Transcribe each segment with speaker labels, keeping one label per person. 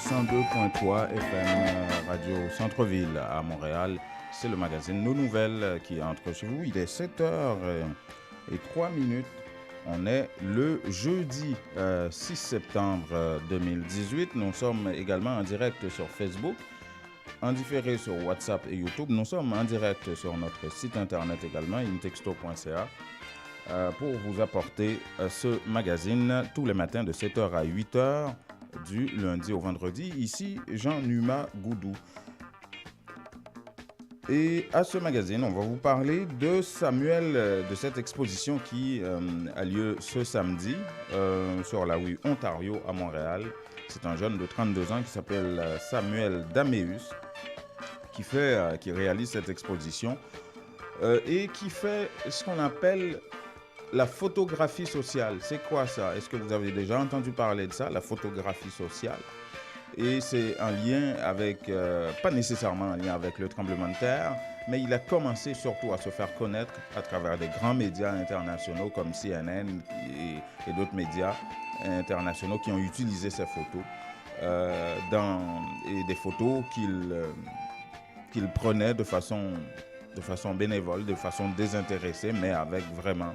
Speaker 1: 102.3 FM Radio Centre-Ville à Montréal. C'est le magazine Nos Nouvelles qui entre chez vous. Il est 7h03. On est le jeudi 6 septembre 2018. Nous sommes également en direct sur Facebook, en différé sur WhatsApp et YouTube. Nous sommes en direct sur notre site internet également, intexto.ca, pour vous apporter ce magazine tous les matins de 7h à 8h, du lundi au vendredi. Ici, Jean-Numa Goudou. Et à ce magazine, on va vous parler de Samuel, de cette exposition qui a lieu ce samedi sur la rue Ontario à Montréal. C'est un jeune de 32 ans qui s'appelle Samuel Daméus qui réalise cette exposition et qui fait ce qu'on appelle la photographie sociale. C'est quoi ça? Est-ce que vous avez déjà entendu parler de ça, la photographie sociale? Et c'est en lien avec, pas nécessairement en lien avec le tremblement de terre, mais il a commencé surtout à se faire connaître à travers des grands médias internationaux comme CNN et d'autres médias internationaux qui ont utilisé ces photos et des photos qu'il prenait de façon bénévole, de façon désintéressée, mais avec vraiment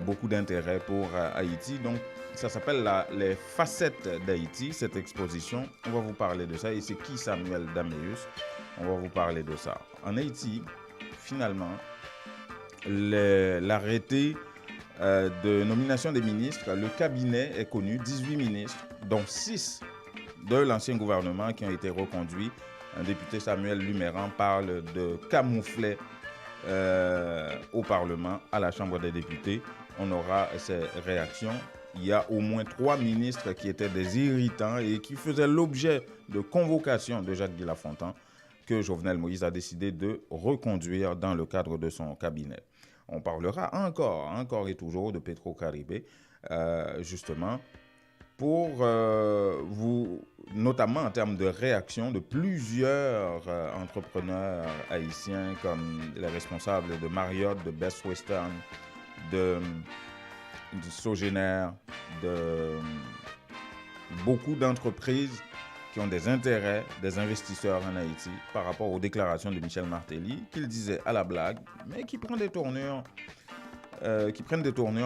Speaker 1: beaucoup d'intérêt pour Haïti. Donc, ça s'appelle les facettes d'Haïti, cette exposition. On va vous parler de ça. Et c'est qui Samuel Daméus? On va vous parler de ça. En Haïti, finalement, l'arrêté de nomination des ministres, le cabinet est connu, 18 ministres, dont 6 de l'ancien gouvernement qui ont été reconduits. Un député, Samuel Luméran, parle de camoufler au Parlement, à la Chambre des députés. On aura ces réactions. Il y a au moins 3 ministres qui étaient des irritants et qui faisaient l'objet de convocations de Jacques Guy-Lafontaine que Jovenel Moïse a décidé de reconduire dans le cadre de son cabinet. On parlera encore et toujours de Petro-Caribé, justement, pour vous, notamment en termes de réaction de plusieurs entrepreneurs haïtiens comme les responsables de Marriott, de Best Western, de Sogénère, de beaucoup d'entreprises qui ont des intérêts, des investisseurs en Haïti par rapport aux déclarations de Michel Martelly, qu'il disait à la blague, mais qui prennent des tournures,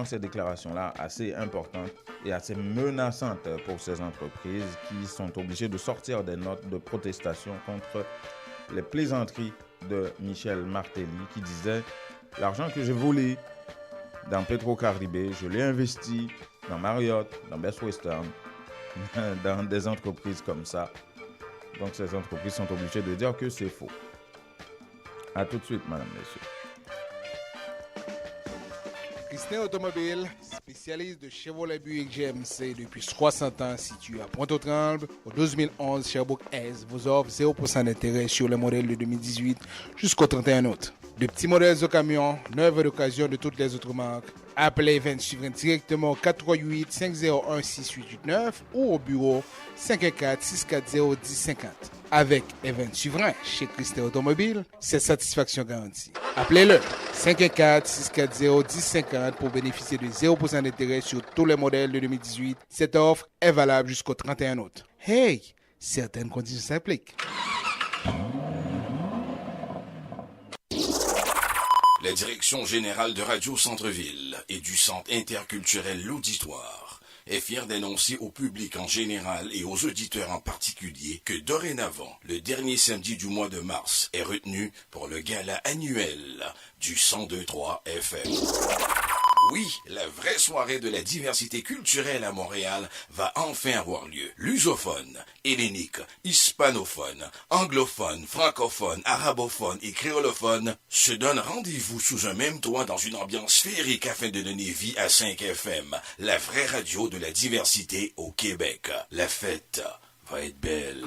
Speaker 1: ces déclarations-là assez importantes et assez menaçantes pour ces entreprises qui sont obligées de sortir des notes de protestation contre les plaisanteries de Michel Martelly qui disait « L'argent que j'ai volé dans Petro-Caribé, je l'ai investi dans Marriott, dans Best Western, dans des entreprises comme ça. » Donc ces entreprises sont obligées de dire que c'est faux. À tout de suite, madame, messieurs.
Speaker 2: Christin Automobile, spécialiste de Chevrolet Buick GMC depuis 60 ans, situé à Pointe-aux-Trembles, au 2011 Sherbrooke-Est, vous offre 0% d'intérêt sur les modèles de 2018 jusqu'au 31 août. De petits modèles au camion, neuves d'occasion de toutes les autres marques. Appelez Event Suivant directement au 438-501-6889 ou au bureau 514-640-1050. Avec Event Suivant chez Christin Automobile, c'est satisfaction garantie. Appelez-le 514-640-1050 pour bénéficier de 0% d'intérêt sur tous les modèles de 2018. Cette offre est valable jusqu'au 31 août. Hey, certaines conditions s'appliquent.
Speaker 3: La direction générale de Radio Centre-Ville et du Centre interculturel L'Auditoire est fière d'annoncer au public en général et aux auditeurs en particulier que dorénavant, le dernier samedi du mois de mars est retenu pour le gala annuel du 102.3 FM. Oui, la vraie soirée de la diversité culturelle à Montréal va enfin avoir lieu. Lusophone, hellénique, hispanophone, anglophone, francophone, arabophone et créolophone se donnent rendez-vous sous un même toit dans une ambiance féerique afin de donner vie à 5 FM, la vraie radio de la diversité au Québec. La fête va être belle.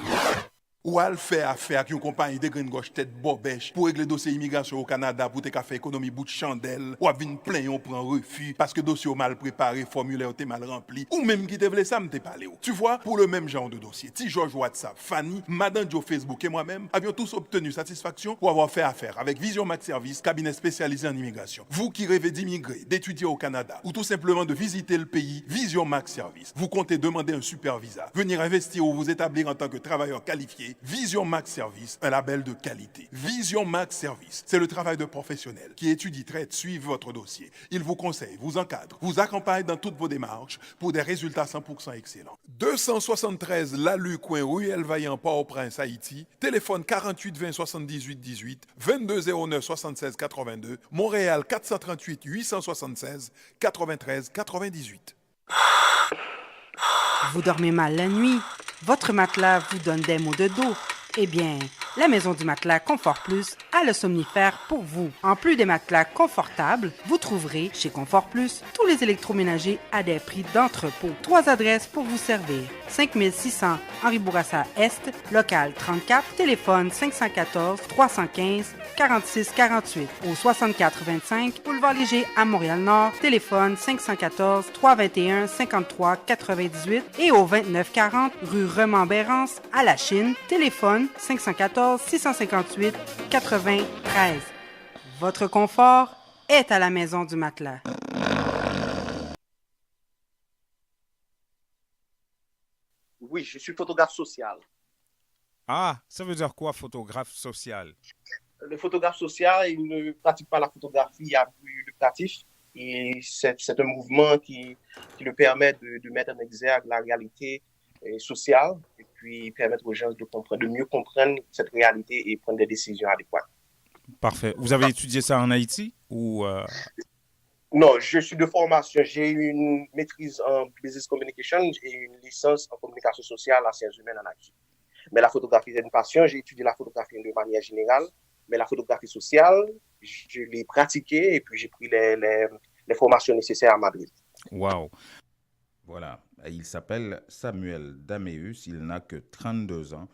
Speaker 4: ou al faire affaire avec une compagnie de green gauche tête bobèche pour régler dossier immigration au Canada pour te faire économie bout de chandelle ou à venir plein on prend refus parce que dossier mal préparé, formulaire était mal rempli ou même qui te voulait ça me te parler. Tu vois, pour le même genre de dossier, Ti George WhatsApp, Fanny, Madame Joe Facebook et moi-même avions tous obtenu satisfaction pour avoir fait affaire avec Vision Max Service, cabinet spécialisé en immigration. Vous qui rêvez d'immigrer, d'étudier au Canada ou tout simplement de visiter le pays, Vision Max Service. Vous comptez demander un super visa, venir investir ou vous établir en tant que travailleur qualifié, Vision Max Service, un label de qualité. Vision Max Service, c'est le travail de professionnels qui étudient, traitent, suivent votre dossier. Ils vous conseillent, vous encadrent, vous accompagnent dans toutes vos démarches pour des résultats 100% excellents. 273 Lalu coin Ruelle Vaillant Port-au-Prince, Haïti. Téléphone 48 20 78 18 22 09 76 82. Montréal 438 876 93 98.
Speaker 5: Vous dormez mal la nuit? Votre matelas vous donne des maux de dos? Eh bien, la Maison du Matelas Confort Plus a le somnifère pour vous. En plus des matelas confortables, vous trouverez chez Confort Plus tous les électroménagers à des prix d'entrepôt. 3 adresses pour vous servir. 5600 Henri Bourassa Est, local 34, téléphone 514 315 46 48 au 6425 Boulevard Léger à Montréal-Nord, téléphone 514 321 53 98 et au 2940 rue Remembérance à La Chine, téléphone 514 658 93. Votre confort est à la Maison du Matelas.
Speaker 6: Oui, je suis photographe social.
Speaker 7: Ah, ça veut dire quoi, photographe social?
Speaker 6: Le photographe social, il ne pratique pas la photographie à but lucratif. Et c'est un mouvement qui le permet de mettre en exergue la réalité sociale et puis permettre aux gens de mieux comprendre cette réalité et prendre des décisions adéquates.
Speaker 7: Parfait. Vous avez étudié ça en Haïti ou
Speaker 6: Non, je suis de formation. J'ai une maîtrise en business communication et une licence en communication sociale en sciences humaines en Haïti. Mais la photographie est une passion. J'ai étudié la photographie de manière générale. Mais la photographie sociale, je l'ai pratiquée et puis j'ai pris les formations nécessaires à Madrid.
Speaker 7: Wow.
Speaker 1: Voilà, il s'appelle Samuel Daméus, il n'a que 32 ans.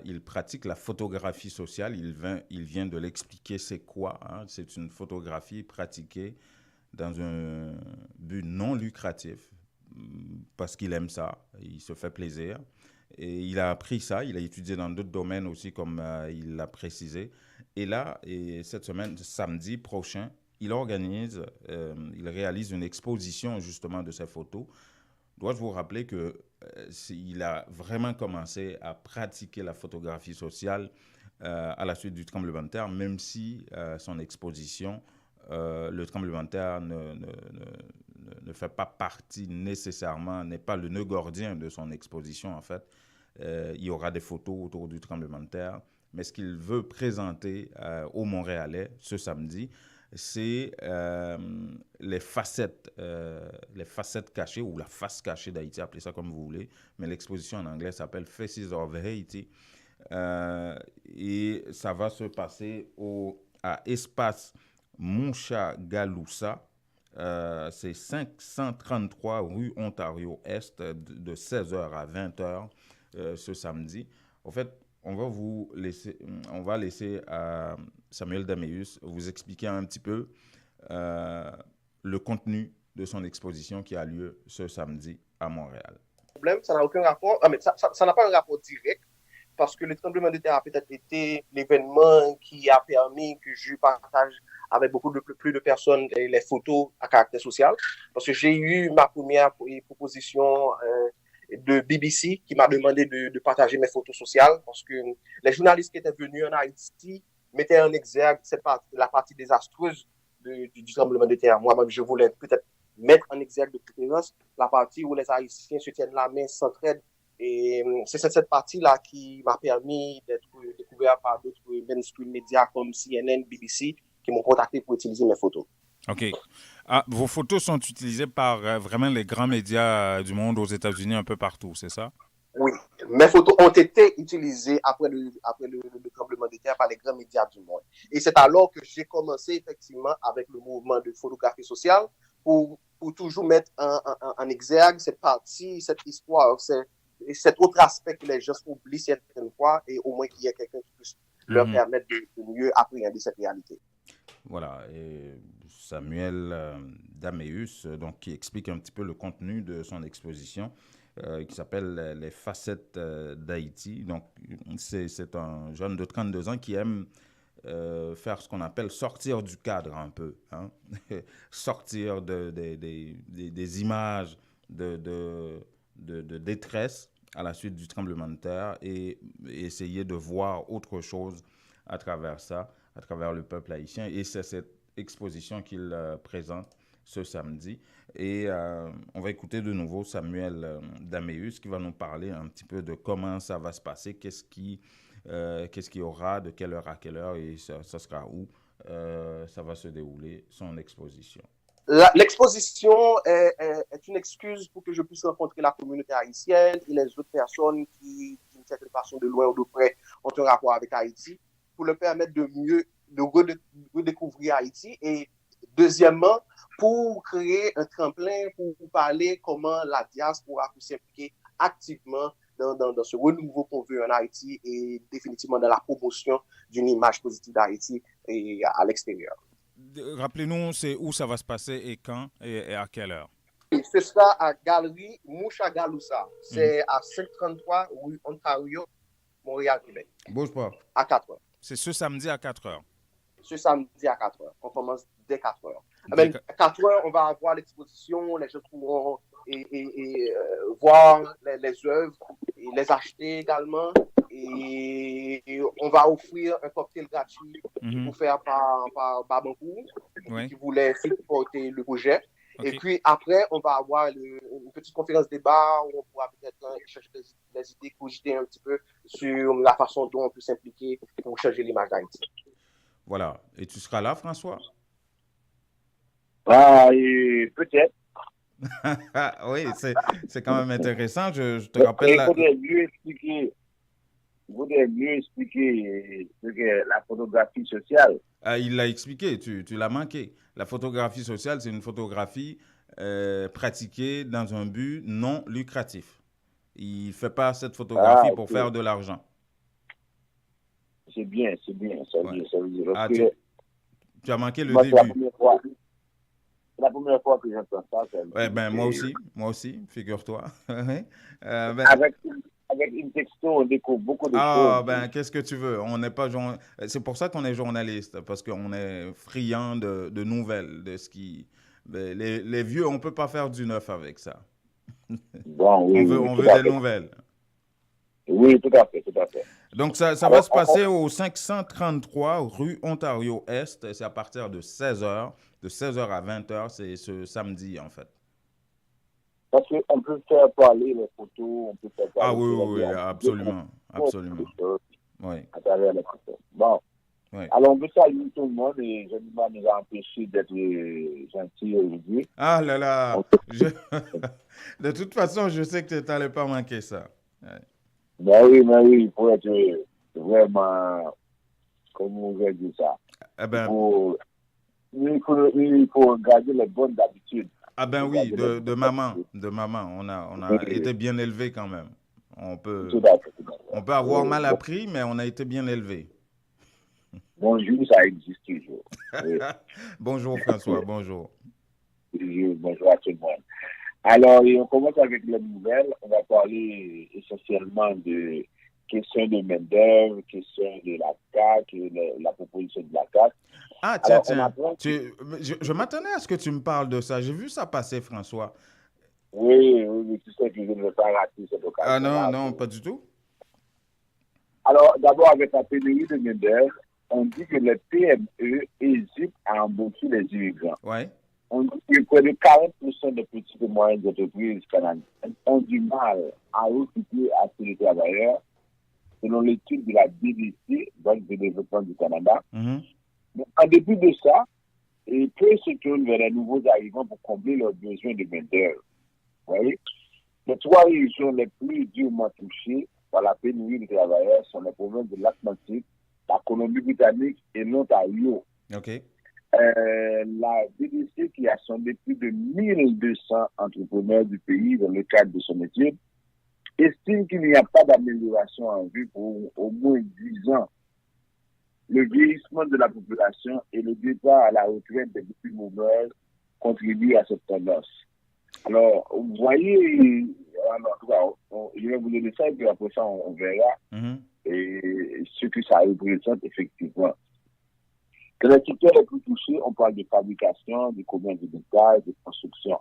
Speaker 1: Il pratique la photographie sociale, il vient de l'expliquer c'est quoi. Hein? C'est une photographie pratiquée dans un but non lucratif parce qu'il aime ça, il se fait plaisir. Et il a appris ça, il a étudié dans d'autres domaines aussi comme il l'a précisé. Et là, cette semaine, samedi prochain, il réalise une exposition justement de ses photos. Dois-je vous rappeler qu'il a vraiment commencé à pratiquer la photographie sociale à la suite du tremblement de terre, même si son exposition, le tremblement de terre ne fait pas partie nécessairement, n'est pas le nœud gordien de son exposition en fait. Il y aura des photos autour du tremblement de terre, mais ce qu'il veut présenter aux Montréalais ce samedi, c'est les facettes cachées ou la face cachée d'Haïti, appelez ça comme vous voulez, mais l'exposition en anglais s'appelle Faces of Haiti et ça va se passer à Espace Moucha Galoussa. C'est 533 rue Ontario-Est de 16h à 20h ce samedi. En fait, on va laisser à Samuel Daméus vous expliquer un petit peu le contenu de son exposition qui a lieu ce samedi à Montréal.
Speaker 6: Ça n'a aucun rapport, mais ça n'a pas un rapport direct parce que le tremblement de terre a peut-être été l'événement qui a permis que je partage avec plus de personnes les photos à caractère social. Parce que j'ai eu ma première proposition de BBC qui m'a demandé de partager mes photos sociales parce que les journalistes qui étaient venus en Haïti mettaient en exergue la partie désastreuse du tremblement de terre. Moi-même, je voulais peut-être mettre en exergue de préférence la partie où les Haïtiens se tiennent la main, s'entraident. Et c'est cette partie-là qui m'a permis d'être découvert par d'autres mainstream médias comme CNN, BBC, qui m'ont contacté pour utiliser mes photos.
Speaker 7: OK. Vos photos sont utilisées par vraiment les grands médias du monde aux États-Unis, un peu partout, c'est ça?
Speaker 6: Oui. Mes photos ont été utilisées après le tremblement de terre par les grands médias du monde. Et c'est alors que j'ai commencé effectivement avec le mouvement de photographie sociale pour toujours mettre en exergue cette partie, cette histoire, cet autre aspect que les gens oublient certaines fois, et au moins qu'il y ait quelqu'un qui puisse leur permettre de mieux appréhender cette réalité.
Speaker 1: Voilà, et Samuel Daméus, donc, qui explique un petit peu le contenu de son exposition qui s'appelle Les facettes d'Haïti. Donc, c'est un jeune de 32 ans qui aime faire ce qu'on appelle sortir du cadre un peu, hein? Sortir des images de détresse à la suite du tremblement de terre et essayer de voir autre chose à travers ça, à travers le peuple haïtien. Et c'est cette exposition qu'il présente ce samedi. Et on va écouter de nouveau Samuel Daméus qui va nous parler un petit peu de comment ça va se passer, qu'est-ce qu'il y aura, de quelle heure à quelle heure et ça sera où ça va se dérouler, son exposition.
Speaker 6: L'exposition est une excuse pour que je puisse rencontrer la communauté haïtienne et les autres personnes qui, d'une certaine façon, de loin ou de près, ont un rapport avec Haïti, pour leur permettre de redécouvrir Haïti. Et deuxièmement, pour créer un tremplin pour parler comment la diaspora peut s'impliquer activement dans ce renouveau qu'on veut en Haïti et définitivement dans la promotion d'une image positive d'Haïti et à l'extérieur.
Speaker 7: Rappelez-nous, c'est où ça va se passer et quand et à quelle heure?
Speaker 6: Ce sera à Galerie Mouchagaloussa. C'est à 533 rue Ontario, Montréal, Québec.
Speaker 1: Bouge pas.
Speaker 6: À 4 heures.
Speaker 7: C'est ce samedi à 4 heures.
Speaker 6: Ce samedi à 4 heures. On commence dès 4 heures. À 4 heures, on va avoir l'exposition, les gens pourront voir les œuvres, et les acheter également. Et on va offrir un cocktail gratuit pour faire par Babankou, qui voulait supporter le projet. Okay. Et puis après, on va avoir une petite conférence débat où on pourra peut-être échanger des idées, cogiter un petit peu sur la façon dont on peut s'impliquer pour changer l'image d'Haïti.
Speaker 1: Voilà. Et tu seras là, François?
Speaker 8: Peut-être.
Speaker 1: Oui, c'est quand même intéressant. Je te rappelle...
Speaker 8: Il faudrait mieux expliquer ce qu'est la photographie sociale.
Speaker 1: Il l'a expliqué, tu l'as manqué. La photographie sociale, c'est une photographie pratiquée dans un but non lucratif. Il ne fait pas cette photographie pour faire de l'argent.
Speaker 8: C'est bien. Ça veut dire
Speaker 1: tu as manqué le début.
Speaker 8: C'est la première fois que j'entends ça.
Speaker 1: Ouais, moi aussi, figure-toi.
Speaker 8: Avec une texto, on découvre beaucoup de choses.
Speaker 1: Qu'est-ce que tu veux? On n'est pas C'est pour ça qu'on est journaliste, parce qu'on est friand de nouvelles, de ce qui... Les vieux, on ne peut pas faire du neuf avec ça.
Speaker 8: Bon, oui,
Speaker 1: on veut des nouvelles.
Speaker 8: Oui, tout à fait.
Speaker 1: Donc, ça va se passer au 533 rue Ontario-Est. C'est à partir de 16h. De 16h à 20h, c'est ce samedi, en fait.
Speaker 8: Parce qu'on peut faire parler les photos, on peut faire parler...
Speaker 1: Oui, absolument. Oui.
Speaker 8: À travers les photos. Bon. Oui. Alors, on veut saluer tout le monde et je ne vais pas nous empêcher d'être gentil aujourd'hui.
Speaker 1: Ah là là! De toute façon, je sais que tu n'allais pas manquer ça.
Speaker 8: Ouais. Mais oui, il faut être vraiment... Comment on va dire ça? Il faut garder les bonnes habitudes.
Speaker 1: Oui, de maman. On a été bien élevés quand même. On peut avoir mal appris, mais on a été bien élevés.
Speaker 8: Bonjour, ça existe toujours. Oui.
Speaker 1: Bonjour François, bonjour.
Speaker 8: Bonjour à tout le monde. Alors, on commence avec les nouvelles. On va parler essentiellement de questions de main-d'œuvre, questions de la CAQ, la proposition de la CAQ.
Speaker 1: Ah, tiens. Je m'attendais à ce que tu me parles de ça. J'ai vu ça passer, François.
Speaker 8: Oui, tu sais que je ne veux pas rater cette occasion.
Speaker 1: Ah non, pas du tout.
Speaker 8: Alors, d'abord, avec la pénurie de main-d'œuvre, on dit que les PME hésitent à embaucher les immigrants.
Speaker 1: Ouais.
Speaker 8: On dit que près de 40% des petites et moyennes entreprises canadiennes ont du mal à recruter assez de travailleurs, selon l'étude de la BDC, Banque de développement du Canada. Mais en dépit de ça, peu se tournent vers les nouveaux arrivants pour combler leurs besoins de main-d'œuvre. Vous voyez? Les trois régions les plus durement touchées par la pénurie de travailleurs sont les provinces de l'Atlantique, la Colombie-Britannique et l'Ontario.
Speaker 1: OK.
Speaker 8: La BDC, qui a sondé plus de 1200 entrepreneurs du pays dans le cadre de son étude, estime qu'il n'y a pas d'amélioration en vue pour au moins 10 ans. Le vieillissement de la population et le départ à la retraite des plus mauvaises contribuent à cette tendance. Alors, vous voyez, je vais vous donner ça et puis après ça, on verra et ce que ça représente effectivement. Que les secteurs les plus touchés, on parle de fabrication, de commerce de détail, de construction.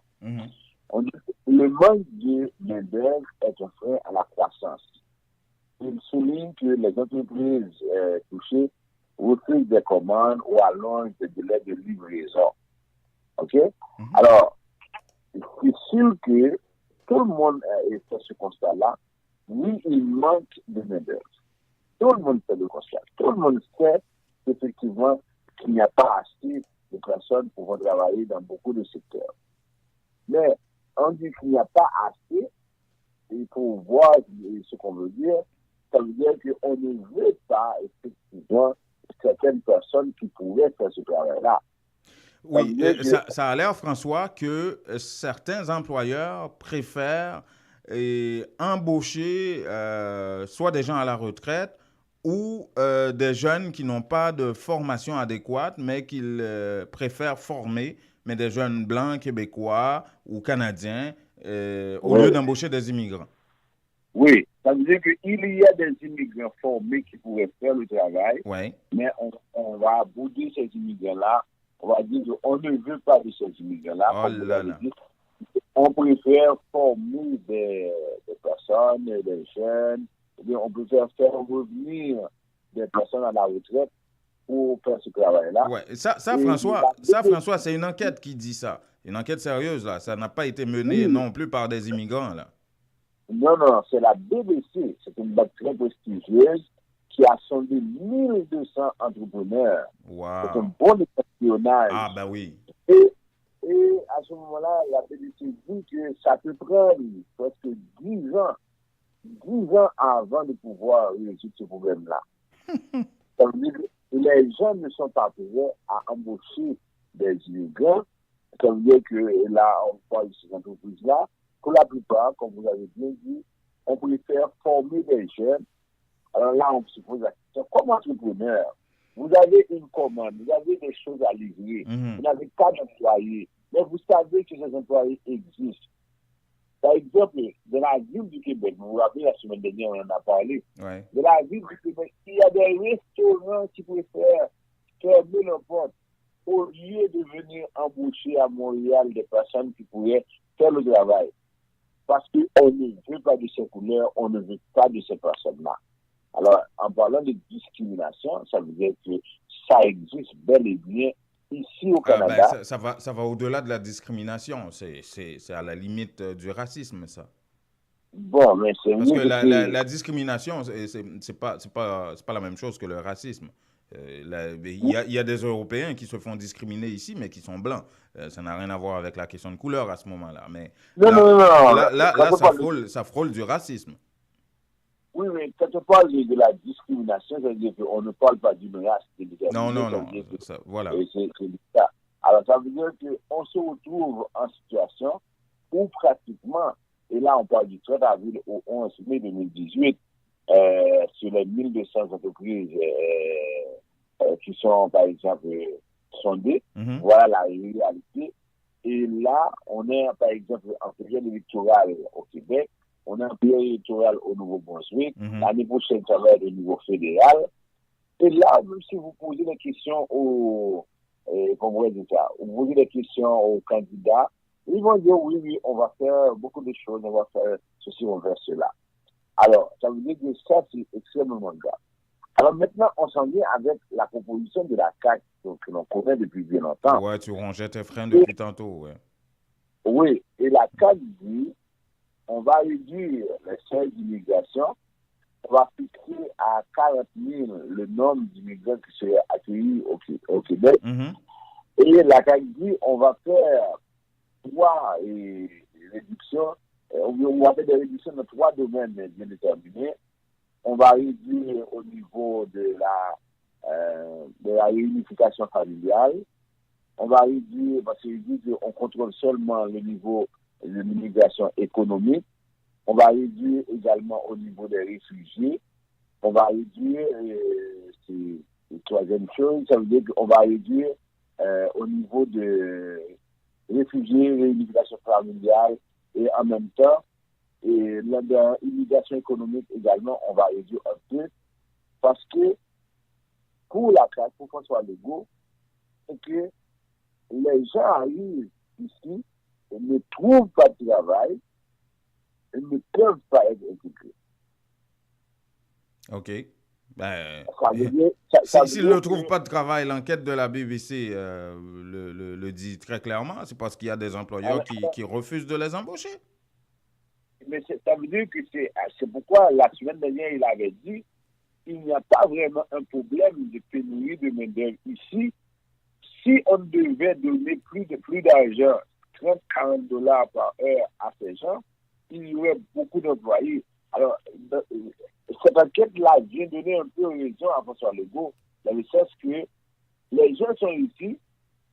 Speaker 8: On dit que le manque de main-d'œuvre est un frein à la croissance. Il souligne que les entreprises touchées refusent des commandes ou allongent des délais de livraison. OK? Alors, c'est sûr que tout le monde fait ce constat-là. Oui, il manque de main-d'œuvre. Tout le monde fait le constat. Tout le monde sait effectivement qu'il n'y a pas assez de personnes pour travailler dans beaucoup de secteurs. Mais on dit qu'il n'y a pas assez, il faut voir ce qu'on veut dire. Ça veut dire qu'on ne veut pas effectivement certaines personnes qui pourraient faire ce travail-là.
Speaker 1: Oui, ça a l'air, François, que certains employeurs préfèrent embaucher soit des gens à la retraite ou des jeunes qui n'ont pas de formation adéquate, mais qu'ils préfèrent former, mais des jeunes blancs, québécois ou canadiens, au lieu d'embaucher des immigrants.
Speaker 8: Oui, ça veut dire qu'il y a des immigrants formés qui pourraient faire le travail, mais on va bouder ces immigrants-là. On va dire qu'on ne veut pas de ces immigrants-là. On préfère former des personnes, des jeunes. On préfère faire revenir des personnes à la retraite pour faire ce travail-là.
Speaker 1: Ouais. Ça, François, c'est une enquête qui dit ça. Une enquête sérieuse, là. Ça n'a pas été mené non plus par des immigrants, là.
Speaker 8: Non, c'est la BBC. C'est une banque très prestigieuse qui a sondé 1200 entrepreneurs.
Speaker 1: Wow.
Speaker 8: C'est un bon échantillonnage.
Speaker 1: Ah, ben oui.
Speaker 8: Et à ce moment-là, la BBC dit que ça peut prendre presque 10 ans avant de pouvoir résoudre ce problème-là. Ça veut dire que les gens ne sont pas prêts à embaucher des immigrants. Ça veut dire que là, on parle de ces entreprises-là. Pour la plupart, comme vous avez bien dit, on préfère former des jeunes. Alors là, on se pose la question, comme entrepreneur, vous avez une commande, vous avez des choses à livrer, vous n'avez pas d'employés, mais vous savez que ces employés existent. Par exemple, de la ville du Québec, vous vous rappelez, la semaine dernière, on en a parlé, de la ville du Québec, il y a des restaurants qui préfèrent fermer leurs portes au lieu de venir embaucher à Montréal des personnes qui pourraient faire le travail. Parce qu'on ne veut pas de ces couleurs, on ne veut pas de ces personnes-là. Alors, en parlant de discrimination, ça veut dire que ça existe bel et bien ici au Canada.
Speaker 1: Ça va au-delà de la discrimination. C'est à la limite du racisme, ça.
Speaker 8: Bon, mais c'est...
Speaker 1: Parce que la discrimination, c'est pas la même chose que le racisme. Il y a des Européens qui se font discriminer ici, mais qui sont blancs. Ça n'a rien à voir avec la question de couleur à ce moment-là. Mais ça frôle du racisme.
Speaker 8: Oui, mais quand on parle de la discrimination, ça veut dire qu'on ne parle pas d'une race.
Speaker 1: Non. Voilà.
Speaker 8: C'est ça. Alors, ça veut dire qu'on se retrouve en situation où pratiquement, et là on parle du 30 avril au 11 mai 2018, sur les 1200 entreprises qui sont, par exemple, sondées, voilà la réalité. Et là, on est, par exemple, en période électorale au Québec, on est en période électorale au Nouveau-Brunswick, l'année prochaine, ça va être au niveau fédéral. Et là, même si vous posez des questions vous posez des questions aux candidats, ils vont dire oui, on va faire beaucoup de choses, on va faire ceci, on va faire cela. Alors, ça veut dire que ça, c'est extrêmement grave. Alors maintenant, on s'en vient avec la proposition de la CAQ que l'on connaît depuis bien longtemps.
Speaker 1: Ouais, tu rongeais tes freins depuis tantôt, ouais.
Speaker 8: Oui, et la CAQ dit, on va réduire les seuils d'immigration, on va fixer à 40 000 le nombre d'immigrants qui seraient accueillis au Québec. Et la CAQ dit, on va faire 3 réductions, on va faire des réductions dans 3 domaines bien déterminés. On va réduire au niveau de la réunification familiale. On va réduire, parce qu'on contrôle seulement le niveau de l'immigration économique. On va réduire également au niveau des réfugiés. On va réduire, c'est la troisième chose, ça veut dire qu'on va réduire au niveau de réfugiés, réunification familiale et en même temps, et l'immigration économique également, on va réduire un peu parce que pour la CAQ, pour François Legault, c'est que les gens arrivent ici et ne trouvent pas de travail et ne peuvent pas être intégrés.
Speaker 1: OK. Ben,
Speaker 8: S'ils
Speaker 1: ne trouvent pas de travail, l'enquête de la BBC le dit très clairement, c'est parce qu'il y a des employeurs qui refusent de les embaucher.
Speaker 8: Mais ça veut dire que c'est pourquoi la semaine dernière, il avait dit qu'il n'y a pas vraiment un problème de pénurie de main-d'œuvre ici. Si on devait donner plus d'argent, 30-40 $ par heure à ces gens, il y aurait beaucoup d'employés. Alors, cette enquête-là vient donner un peu raison à François Legault, dans le sens que les gens sont ici,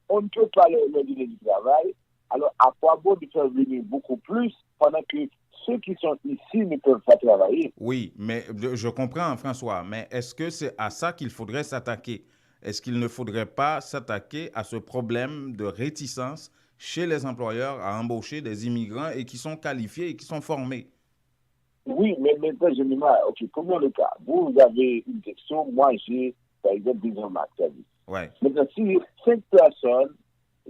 Speaker 8: on ne peut pas leur donner du travail, alors à quoi bon de faire venir beaucoup plus pendant que ceux qui sont ici ne peuvent pas travailler?
Speaker 1: Oui, mais je comprends, François, mais est-ce que c'est à ça qu'il faudrait s'attaquer? Est-ce qu'il ne faudrait pas s'attaquer à ce problème de réticence chez les employeurs à embaucher des immigrants et qui sont qualifiés et qui sont formés?
Speaker 8: Oui, mais maintenant, je me dis, OK, comment le cas? Vous avez une question, moi j'ai, par exemple, des hommes à service.
Speaker 1: Ouais.
Speaker 8: Maintenant, si 5 personnes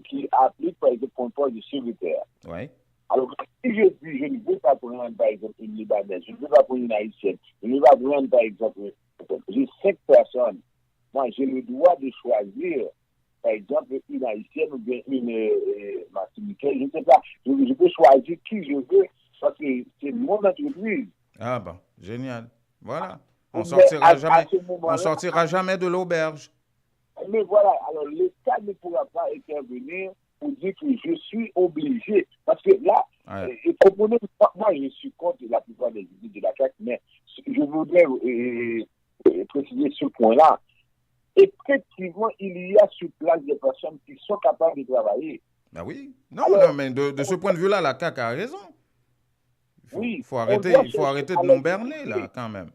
Speaker 8: qui appliquent, par exemple, pour un poste de secrétaire,
Speaker 1: ouais.
Speaker 8: Alors, si je dis, je ne veux pas prendre, par exemple, une Libanaise, je ne veux pas prendre une Haïtienne, je ne veux pas prendre, par exemple, j'ai 5 personnes, moi, j'ai le droit de choisir, par exemple, une Haïtienne ou bien une Martiniquaise, je ne sais pas, je peux choisir qui je veux, parce que c'est mon entreprise.
Speaker 1: Ah bon, génial. Voilà. On sortira jamais de l'auberge.
Speaker 8: Mais voilà, alors l'État ne pourra pas intervenir pour dire que je suis obligé. Parce que là, moi je suis contre la plupart des idées de la CAQ, mais je voudrais préciser ce point-là. Effectivement, il y a sur place des personnes qui sont capables de travailler.
Speaker 1: Ben oui. Non, mais de ce point de vue-là, la CAQ a raison. Il faut arrêter de nous berner, là, quand même.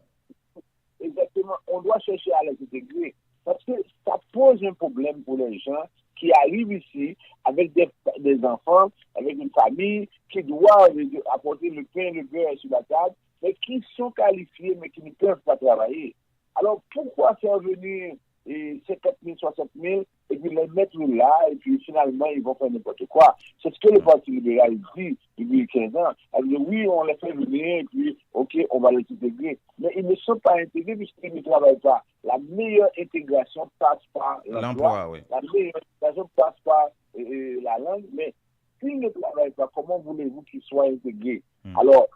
Speaker 8: Exactement. On doit chercher à les intégrer. Parce que ça pose un problème pour les gens qui arrivent ici avec des enfants, avec une famille, qui doivent apporter le pain, le beurre sur la table, mais qui sont qualifiés, mais qui ne peuvent pas travailler. Alors, pourquoi faire venir 50 000, 60 000, et puis les mettre là, et puis finalement, ils vont faire n'importe quoi? C'est ce que le Parti libéral dit depuis 15 ans. Elle dit, oui, on les fait venir, et puis, OK, on va les intégrer. Mais ils ne sont pas intégrés puisqu'ils ne travaillent pas. La meilleure intégration passe par l'emploi. Oui. La meilleure intégration passe par la langue, mais s'ils ne travaillent pas, comment voulez-vous qu'ils soient intégrés? Alors,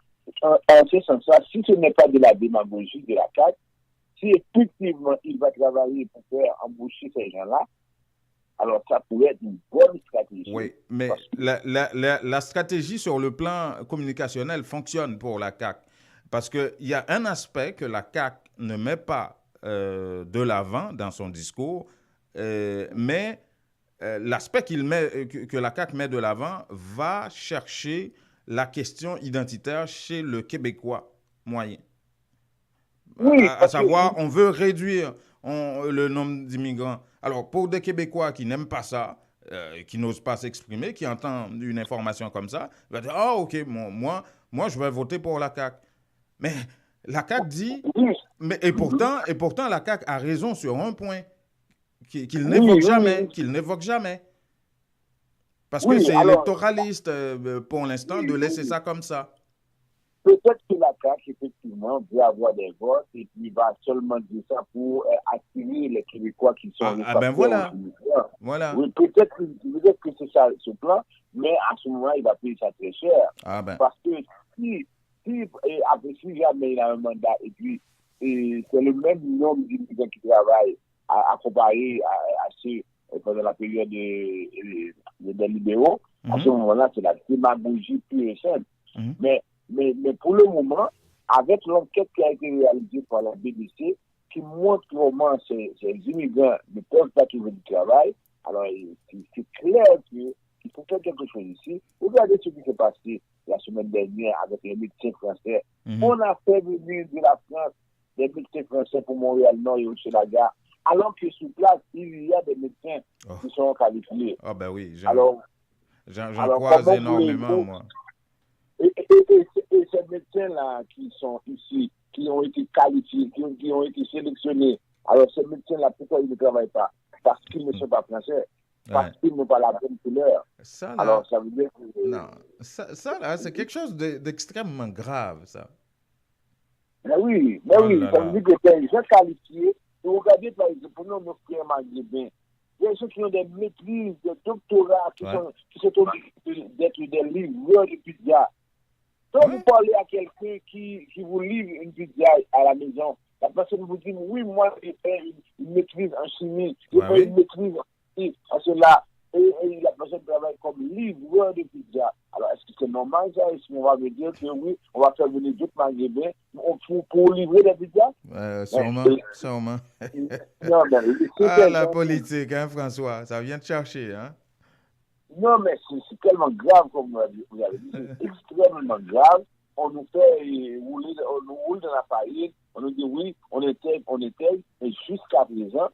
Speaker 8: en ce sens-là, si ce n'est pas de la démagogie de la CAQ, si effectivement il va travailler pour faire embaucher ces gens-là, alors ça pourrait être une bonne stratégie.
Speaker 1: Oui, mais la stratégie sur le plan communicationnel fonctionne pour la CAQ. Parce qu'il y a un aspect que la CAQ ne met pas de l'avant dans son discours, mais l'aspect que la CAQ met de l'avant va chercher la question identitaire chez le Québécois moyen.
Speaker 8: Oui,
Speaker 1: à savoir, on veut réduire le nombre d'immigrants. Alors, pour des Québécois qui n'aiment pas ça, qui n'osent pas s'exprimer, qui entendent une information comme ça, ils vont dire « Ah, OK, moi, je vais voter pour la CAQ. » Mais la CAQ dit... Et pourtant, la CAQ a raison sur un point qu'il n'évoque jamais. Parce que c'est électoraliste, pour l'instant, de laisser ça comme ça.
Speaker 8: Peut-être que la CAQ, effectivement, veut avoir des votes et puis va seulement dire ça pour attirer les Québécois qui sont...
Speaker 1: voilà.
Speaker 8: Oui, peut-être que c'est ça ce plan, mais à ce moment, il va payer ça très cher. Parce que si jamais il a un mandat et puis c'est le même nombre d'immigrants qui travaillent à comparer à ceux pendant la période des libéraux, à ce moment-là, c'est la démagogie pure et simple. Mais pour le moment, avec l'enquête qui a été réalisée par la BBC, qui montre comment ces immigrants ne peuvent pas trouver du travail, alors c'est clair qu'il faut faire quelque chose ici. Regardez ce qui s'est passé. Il y la semaine dernière avec les médecins français. On a fait venir de la France des médecins français pour Montréal-Nord et Hochelaga, alors que sur place, il y a des médecins qui sont qualifiés.
Speaker 1: Ah ben oui, j'en croise énormément, moi.
Speaker 8: Et ces médecins-là qui sont ici, qui ont été qualifiés, qui ont été sélectionnés, alors ces médecins-là, pourquoi ils ne travaillent pas? Parce qu'ils ne sont pas français. Parce qu'ils n'ont pas la bonne couleur.
Speaker 1: Ça, là,
Speaker 8: alors, ça veut dire que...
Speaker 1: Non, ça là, c'est quelque chose d'extrêmement grave, ça.
Speaker 8: Mais oui, ça veut dire que les gens qualifiés, vous regardez par exemple, pour nos frères maghrébins, il y a ceux qui ont des maîtrises, des doctorats, qui sont obligés d'être des livreurs de pizza. Quand vous parlez à quelqu'un qui vous livre une pizza à la maison, la personne vous dit, oui, moi, j'ai fait une maîtrise en chimie, j'ai fait une maîtrise en cela, et la personne travaille comme livreur de pizza. Alors, est-ce que c'est normal, ça? Est-ce qu'on va me dire que oui, on va faire venir d'autres maghrébins pour livrer des pizzas?
Speaker 1: Sûrement.
Speaker 8: Non, mais
Speaker 1: la politique, hein, François, ça vient de chercher, hein?
Speaker 8: Non, mais c'est tellement grave, comme vous avez dit, c'est extrêmement grave. On nous fait rouler, on nous roule dans la faillite, on nous dit oui, on était, et jusqu'à présent,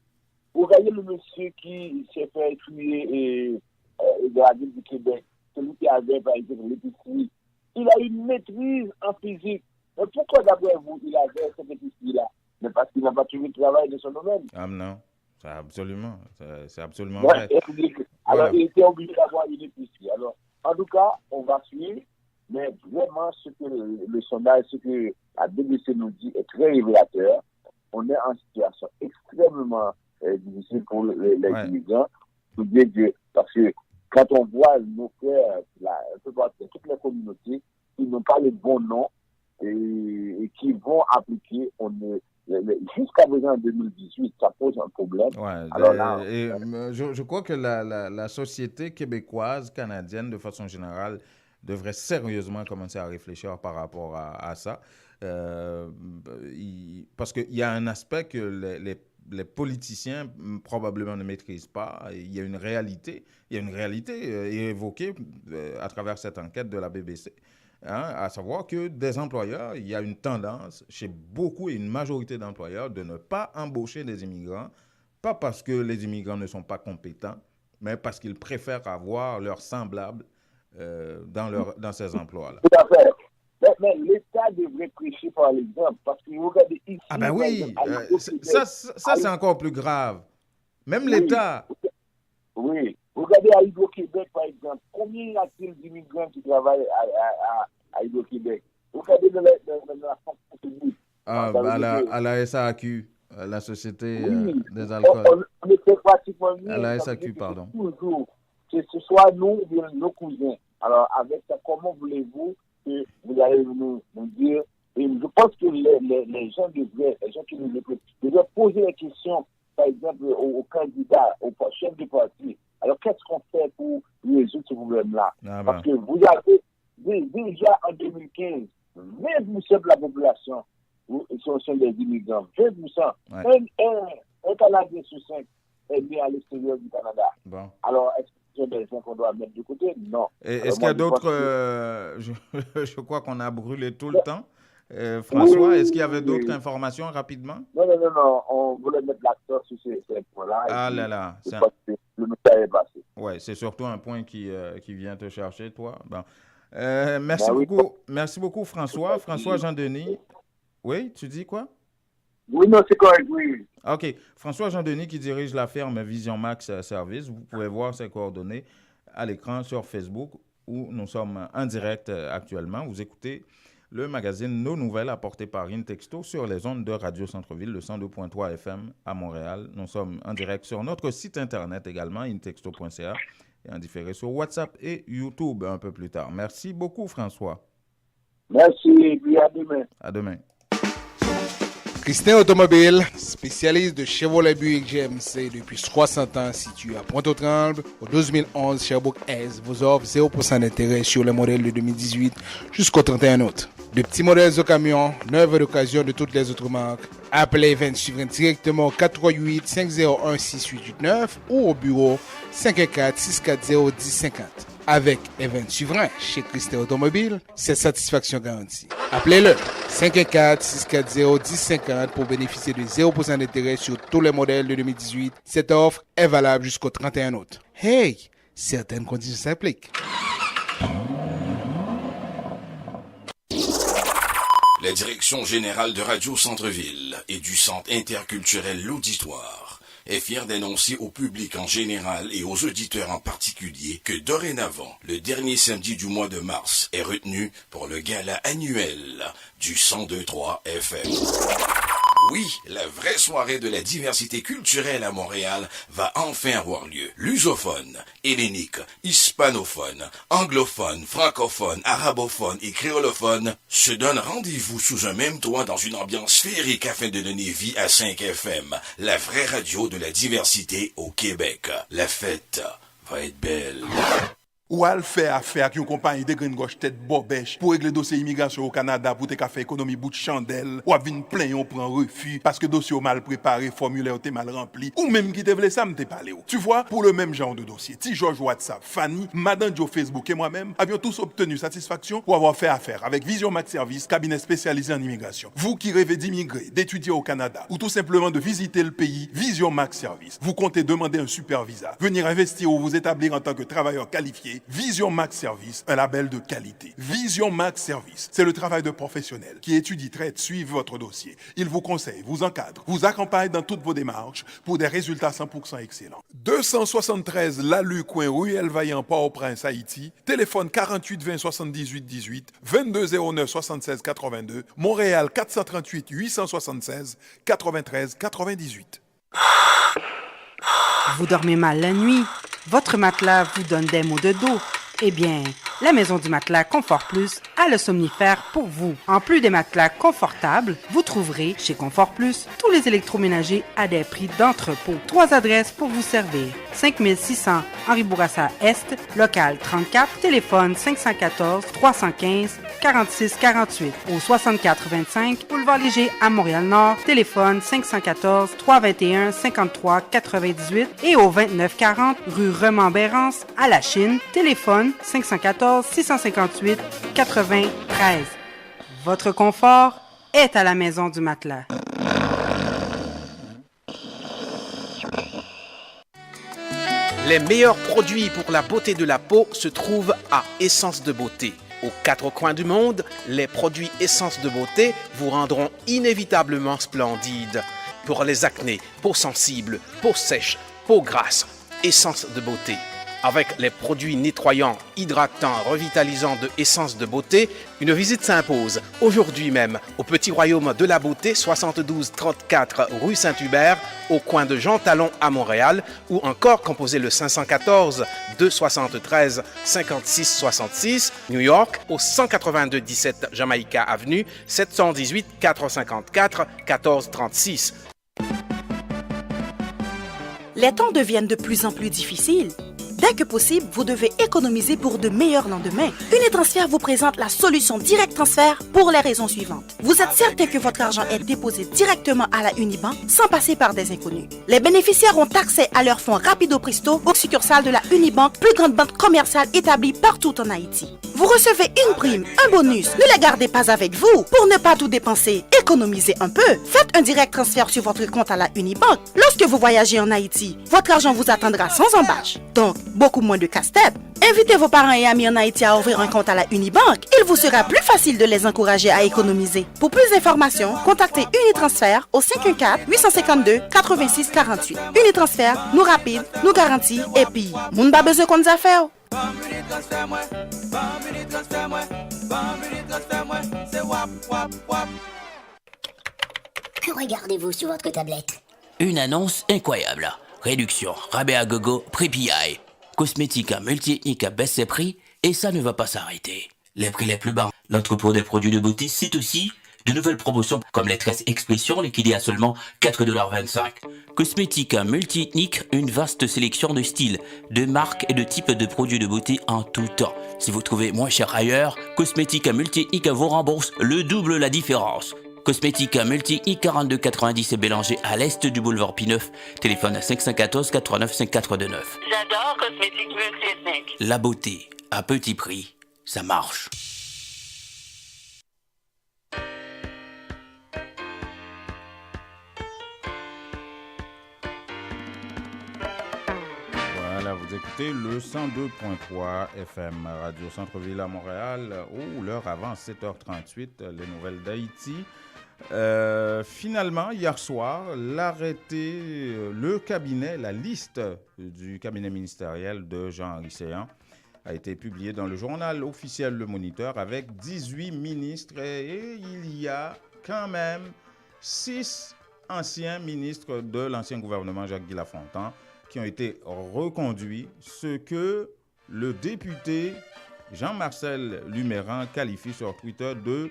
Speaker 8: vous voyez le monsieur qui s'est fait tuer de la ville du Québec, celui qui avait, par exemple, l'épicerie, il a une maîtrise en physique. Mais pourquoi, d'après vous, il avait cette épicerie-là? Mais parce qu'il n'a pas trouvé de travail de son domaine.
Speaker 1: Ah non, c'est absolument
Speaker 8: vrai. Alors,
Speaker 1: voilà.
Speaker 8: Il était obligé d'avoir une épicerie. Alors, en tout cas, on va suivre, mais vraiment, ce que le sondage, ce que la BBC nous dit est très révélateur. On est en situation extrêmement difficile pour les immigrants. Parce que quand on voit nos frères, toutes les communautés, ils n'ont pas les bons noms et qui vont appliquer, jusqu'à présent en 2018, ça pose un problème.
Speaker 1: Alors là, je crois que la société québécoise, canadienne, de façon générale, devrait sérieusement commencer à réfléchir par rapport à ça. Parce qu'il y a un aspect que les politiciens probablement ne maîtrisent pas. Il y a une réalité évoquée à travers cette enquête de la BBC. À savoir que des employeurs, il y a une tendance chez beaucoup et une majorité d'employeurs de ne pas embaucher des immigrants, pas parce que les immigrants ne sont pas compétents, mais parce qu'ils préfèrent avoir leurs semblables dans ces emplois-là.
Speaker 8: Tout à fait. Mais l'État devrait prêcher par l'exemple, parce que vous regardez ici...
Speaker 1: Ah ben oui, ça c'est encore plus grave. Même l'État...
Speaker 8: Oui. Regardez à Hydro-Québec, par exemple. Combien y a-t-il d'immigrants qui travaillent à Hydro-Québec? Regardez dans la fonction publique.
Speaker 1: À la SAQ, la Société des alcools.
Speaker 8: On était pratiquement mieux.
Speaker 1: À la SAQ, pardon.
Speaker 8: Toujours. Que ce soit nous ou nos cousins. Alors, avec ça, comment voulez-vous que vous allez nous dire? Et je pense que les gens qui nous écoutent, devraient poser la question, par exemple, aux candidats, aux chefs de parti. Alors, qu'est-ce qu'on fait pour résoudre ce problème-là? Parce que vous avez déjà en 2015, 20% de la population sont des immigrants. 20%. Un Canadien sur 5 est né à l'extérieur du Canada.
Speaker 1: Bon.
Speaker 8: Alors, est-ce que ce sont des gens qu'on doit mettre de côté? Non.
Speaker 1: Est-ce qu'il y a d'autres... Je crois qu'on a brûlé tout le temps. François, est-ce qu'il y avait d'autres informations rapidement?
Speaker 8: Non. On voulait mettre l'accent sur ces points-là.
Speaker 1: Ah là là.
Speaker 8: Le message est passé.
Speaker 1: Oui, c'est surtout un point qui vient te chercher, toi. Bon. Merci beaucoup, François. François Jean-Denis. Oui, tu dis quoi?
Speaker 8: Oui, non, c'est correct, oui.
Speaker 1: OK. François Jean-Denis qui dirige la ferme Vision Max Service. Vous pouvez voir ses coordonnées à l'écran sur Facebook où nous sommes en direct actuellement. Vous écoutez le magazine Nos Nouvelles apporté par Intexto sur les ondes de Radio Centre-Ville, le 102.3 FM à Montréal. Nous sommes en direct sur notre site internet également, intexto.ca, et en différé sur WhatsApp et YouTube un peu plus tard. Merci beaucoup, François.
Speaker 8: Merci, et puis à demain.
Speaker 1: À demain.
Speaker 2: Christin Automobile, spécialiste de Chevrolet Buick GMC depuis 60 ans, situé à Pointe-aux-Trembles, au 12011 Sherbrooke-Est, vous offre 0% d'intérêt sur les modèles de 2018 jusqu'au 31 août. De petits modèles au camion, neuves d'occasion de toutes les autres marques. Appelez Event suivant directement au 438-501-6889 ou au bureau 514-640-1050. Avec Event Souverain chez Christelle Automobile, c'est satisfaction garantie. Appelez-le 514-640-1050 pour bénéficier de 0% d'intérêt sur tous les modèles de 2018. Cette offre est valable jusqu'au 31 août. Hey, certaines conditions s'appliquent.
Speaker 3: La direction générale de Radio Centre-Ville et du Centre interculturel L'Auditoire est fière d'annoncer au public en général et aux auditeurs en particulier que dorénavant, le dernier samedi du mois de mars est retenu pour le gala annuel du 102.3 FM. Oui, la vraie soirée de la diversité culturelle à Montréal va enfin avoir lieu. Lusophone, hellénique, hispanophone, anglophone, francophone, arabophone et créolophone se donnent rendez-vous sous un même toit dans une ambiance féerique afin de donner vie à 5 FM, la vraie radio de la diversité au Québec. La fête va être belle.
Speaker 4: Ou al faire affaire avec une compagnie de green gauche tête bobèche pour régler dossier immigration au Canada pour te faire économie bout de chandelle ou à venir plein on prend refus parce que dossier mal préparé, formulaire t'es mal rempli ou même qui te voulait ça me t'es parlé. Tu vois, pour le même genre de dossier, T. George WhatsApp, Fanny, Madame Joe Facebook et moi-même avions tous obtenu satisfaction pour avoir fait affaire avec Vision Max Service, cabinet spécialisé en immigration. Vous qui rêvez d'immigrer, d'étudier au Canada ou tout simplement de visiter le pays, Vision Max Service. Vous comptez demander un super visa, venir investir ou vous établir en tant que travailleur qualifié. Vision Max Service, un label de qualité. Vision Max Service, c'est le travail de professionnels qui étudient, traitent, suivent votre dossier. Ils vous conseillent, vous encadrent, vous accompagnent dans toutes vos démarches pour des résultats 100% excellents. 273 Lalu Coin rue Elvaillant, Port-au-Prince, Haïti. Téléphone 48 20 78 18, 22 09 76 82. Montréal 438 876 93 98.
Speaker 5: Vous dormez mal la nuit? Votre matelas vous donne des maux de dos? Eh bien, la Maison du Matelas Confort Plus a le somnifère pour vous. En plus des matelas confortables, vous trouverez chez Confort Plus tous les électroménagers à des prix d'entrepôt. 3 adresses pour vous servir. 5600 Henri Bourassa Est, local 34, téléphone 514 315 46 48 au 6425 Boulevard Léger à Montréal-Nord, téléphone 514 321 53 98 et au 2940 rue Remembérance à La Chine, téléphone 514 658 93. Votre confort est à la Maison du Matelas.
Speaker 9: Les meilleurs produits pour la beauté de la peau se trouvent à Essence de Beauté. Aux 4 coins du monde, les produits Essence de Beauté vous rendront inévitablement splendide. Pour les acnés, peau sensible, peau sèche, peau grasse, Essence de Beauté. Avec les produits nettoyants, hydratants, revitalisants de Essence de Beauté, une visite s'impose aujourd'hui même au Petit Royaume de la Beauté, 72 34 rue Saint-Hubert, au coin de Jean Talon à Montréal, ou encore composez le 514 273 56 66, New York, au 182 17 Jamaïca Avenue, 718 454 14 36.
Speaker 10: Les temps deviennent de plus en plus difficiles. Dès que possible, vous devez économiser pour de meilleurs lendemains. Unitransfert vous présente la solution Direct Transfert pour les raisons suivantes. Vous êtes certain que votre argent est déposé directement à la Unibank sans passer par des inconnus. Les bénéficiaires ont accès à leurs fonds rapido presto aux succursales de la Unibank, plus grande banque commerciale établie partout en Haïti. Vous recevez une prime, un bonus. Ne les gardez pas avec vous. Pour ne pas tout dépenser, économisez un peu. Faites un direct transfert sur votre compte à la Unibank. Lorsque vous voyagez en Haïti, votre argent vous attendra sans embâche. Donc, beaucoup moins de casse-tête. Invitez vos parents et amis en Haïti à ouvrir un compte à la Unibank. Il vous sera plus facile de les encourager à économiser. Pour plus d'informations, contactez Unitransfert au 514-852-8648. Unitransfert, nous rapide, nous garantit et puis, moun ba besoin qu'on nous a fait.
Speaker 11: Que regardez-vous sur votre tablette?
Speaker 12: Une annonce incroyable. Réduction, rabais à gogo, prix PI. Cosmétique multi-ethnique baisse ses prix et ça ne va pas s'arrêter. Les prix les plus bas. L'entrepôt des produits de beauté cite aussi de nouvelles promotions comme les tresses expression liquidées à seulement 4,25 $. Cosmétique multi-ethnique, une vaste sélection de styles, de marques et de types de produits de beauté en tout temps. Si vous trouvez moins cher ailleurs, Cosmétique multi-ethnique vous rembourse le double la différence. Cosmétique multi-ethnique 42,90 et Bélanger à l'est du boulevard P9. Téléphone 514 89 5429.
Speaker 11: J'adore Cosmétique multi-ethnique.
Speaker 12: La beauté, À petit prix, ça marche.
Speaker 1: Voilà, vous écoutez le 102.3 FM Radio Centre-Ville à Montréal. Oh, l'heure avance, 7h38, les nouvelles d'Haïti. Finalement, hier soir, l'arrêté, le cabinet, la liste du cabinet ministériel de Jean-Henri Séan a été publiée dans le journal officiel Le Moniteur avec 18 ministres et il y a quand même 6 anciens ministres de l'ancien gouvernement Jacques-Guy Lafontaine qui ont été reconduits, ce que le député Jean-Marcel Luméran qualifie sur Twitter de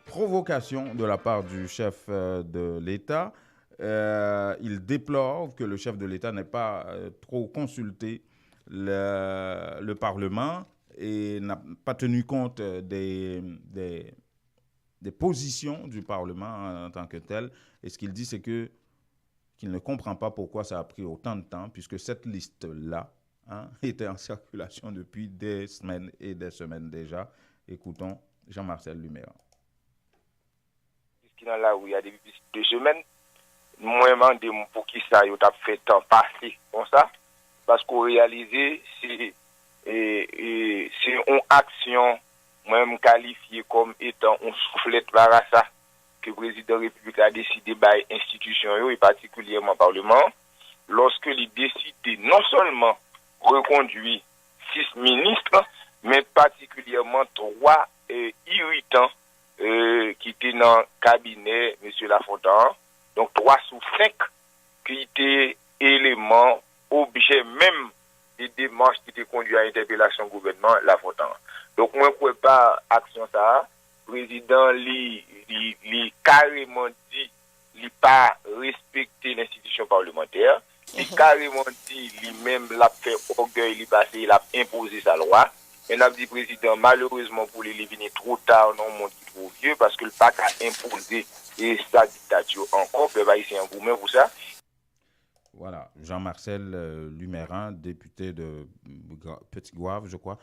Speaker 1: provocation de la part du chef de l'État. Il déplore que le chef de l'État n'ait pas trop consulté le Parlement et n'a pas tenu compte des positions du Parlement en tant que tel. Et ce qu'il dit, c'est qu'il ne comprend pas pourquoi ça a pris autant de temps, puisque cette liste-là était en circulation depuis des semaines et des semaines déjà. Écoutons Jean-Marcel Luméran.
Speaker 13: Là où il y a depuis 2 semaines, moi, je demande pour qui ça a fait temps passer comme ça, parce qu'on réalise c'est une action, moi-même qualifiée comme étant une soufflette par ça, que le président de la République a décidé par l'institution et particulièrement le Parlement, lorsque il décide non seulement reconduire 6 ministres, mais particulièrement 3 irritants qui étaient dans le cabinet M. Lafontaine, donc 3 sur 5 qui étaient éléments, objets même des démarches qui étaient conduites à l'interpellation du gouvernement Lafontaine. Donc moi, je ne crois pas action ça. Le président lui carrément dit qu'il n'a pas respecté l'institution parlementaire. Il carrément dit lui-même l'a fait orgueil, il a imposé sa loi. Et n'a dit président, malheureusement pour lui, il est venu trop tard, non, mon petit trop vieux, parce que le PAC a imposé sa dictature encore. Peuple haïtien, vous-même, pour ça.
Speaker 1: Voilà, Jean-Marcel Luméran, député de Petit-Gouave, je crois,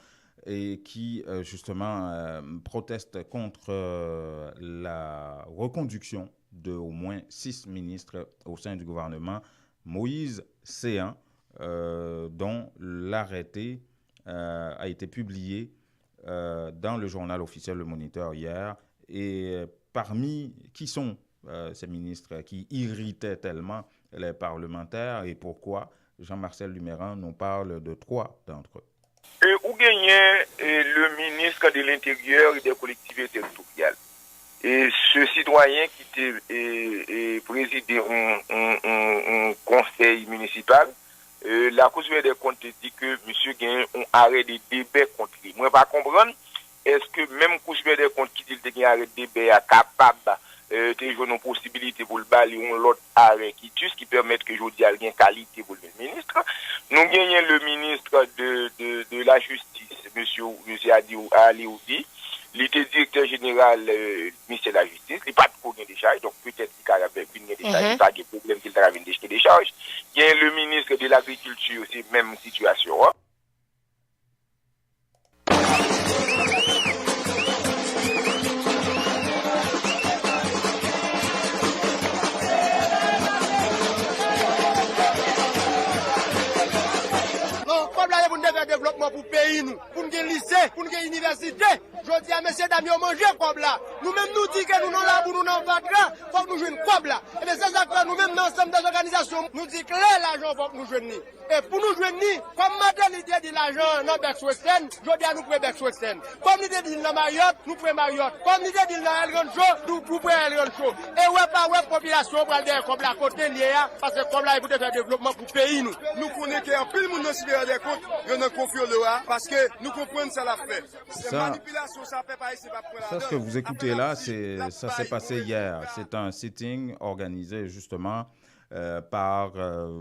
Speaker 1: et qui, justement, proteste contre la reconduction de au moins 6 ministres au sein du gouvernement. Moïse Séan, dont l'arrêté a été publié dans le journal officiel Le Moniteur hier. Et parmi qui sont ces ministres qui irritaient tellement les parlementaires et pourquoi, Jean-Marcel Luméran nous parle de 3 d'entre eux.
Speaker 13: Où gagnait le ministre de l'Intérieur et des collectivités territoriales. Et ce citoyen qui était présidé un conseil municipal, la Cour supérieure des comptes dit que monsieur gagne un arrêt de débat contre lui. Moi, pas comprendre, est-ce que même Cour supérieure des comptes qui dit qu'il y a un arrêt de débat est capable de jouer une possibilité pour le balayer un autre arrêt qui permet que je dis à une qualité pour le ministre. Nous gagnons le ministre de la Justice, monsieur Ali Oudi. Il était directeur général ministère de la Justice. Il n'a pas de problème de charge, donc peut-être qu'il a une des charges, il n'a pas de problème qu'il a des charges. Il y a le ministre de l'Agriculture, c'est la même situation.
Speaker 14: Pour nous faire développement pour le pays, pour nous lycée, pour nous université. Je dis à messieurs dames, on mange comme là. Nous-mêmes nous disons que nous n'avons là pour nous n'en pas là, il faut que nous jouions comme là. Et bien, c'est ça que nous-mêmes, dans l'ensemble des organisations, nous disons que l'argent, il faut que nous jouions. Et pour nous jouions, comme madame l'idée de l'argent dans Bex Western, je dis à nous pour Bex Western. Comme l'idée de la Mariotte, nous prenons Mariotte. Comme l'idée de la Elgon Show, nous prenons Elgon Show. Et ouais, pas ouais, population, pour aller comme la côté liée, parce que comme là, il faut faire développement pour le pays. Nous connaissons qu'un peu le monde dans le supérieur des comptes, nous nous confions là, parce que nous comprenons ça l'a fait.
Speaker 1: Ça, ce que vous écoutez là, ça s'est passé hier. C'est un sitting organisé justement par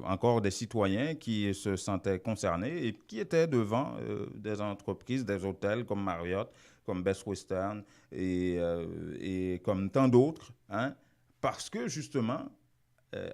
Speaker 1: encore des citoyens qui se sentaient concernés et qui étaient devant des entreprises, des hôtels comme Marriott, comme Best Western et comme tant d'autres, hein, parce que justement,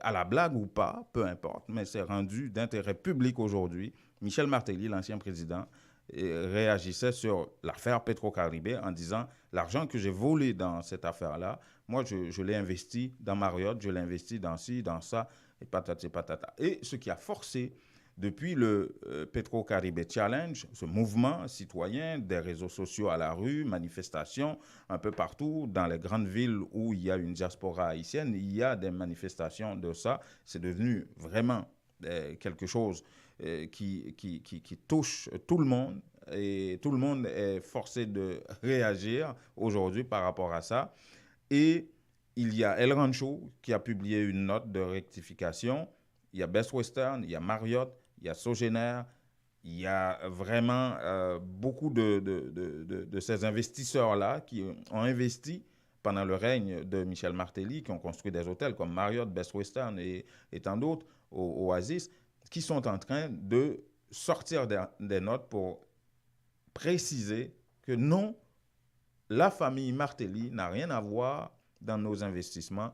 Speaker 1: à la blague ou pas, peu importe, mais c'est rendu d'intérêt public aujourd'hui. Michel Martelly, l'ancien président, réagissait sur l'affaire Petro-Caribé en disant « L'argent que j'ai volé dans cette affaire-là, moi, je l'ai investi dans Marriott, je l'ai investi dans ci, dans ça, et patati patata. » Et ce qui a forcé, depuis le Petro-Caribé Challenge, ce mouvement citoyen des réseaux sociaux à la rue, manifestations un peu partout, dans les grandes villes où il y a une diaspora haïtienne, il y a des manifestations de ça. C'est devenu vraiment quelque chose qui touche tout le monde. Et tout le monde est forcé de réagir aujourd'hui par rapport à ça. Et il y a El Rancho qui a publié une note de rectification. Il y a Best Western, il y a Marriott, il y a Sogener, il y a vraiment beaucoup de ces investisseurs-là qui ont investi pendant le règne de Michel Martelly, qui ont construit des hôtels comme Marriott, Best Western et tant d'autres, Oasis, qui sont en train de sortir des notes pour préciser que non, la famille Martelly n'a rien à voir dans nos investissements.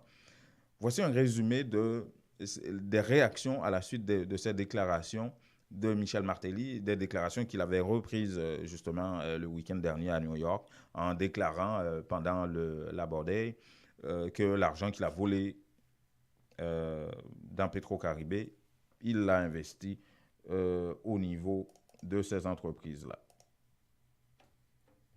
Speaker 1: Voici un résumé des réactions à la suite de ces déclarations de Michel Martelly, des déclarations qu'il avait reprises justement le week-end dernier à New York, en déclarant pendant le Labor Day que l'argent qu'il a volé dans Petro-Caribé, il l'a investi au niveau de ces entreprises-là.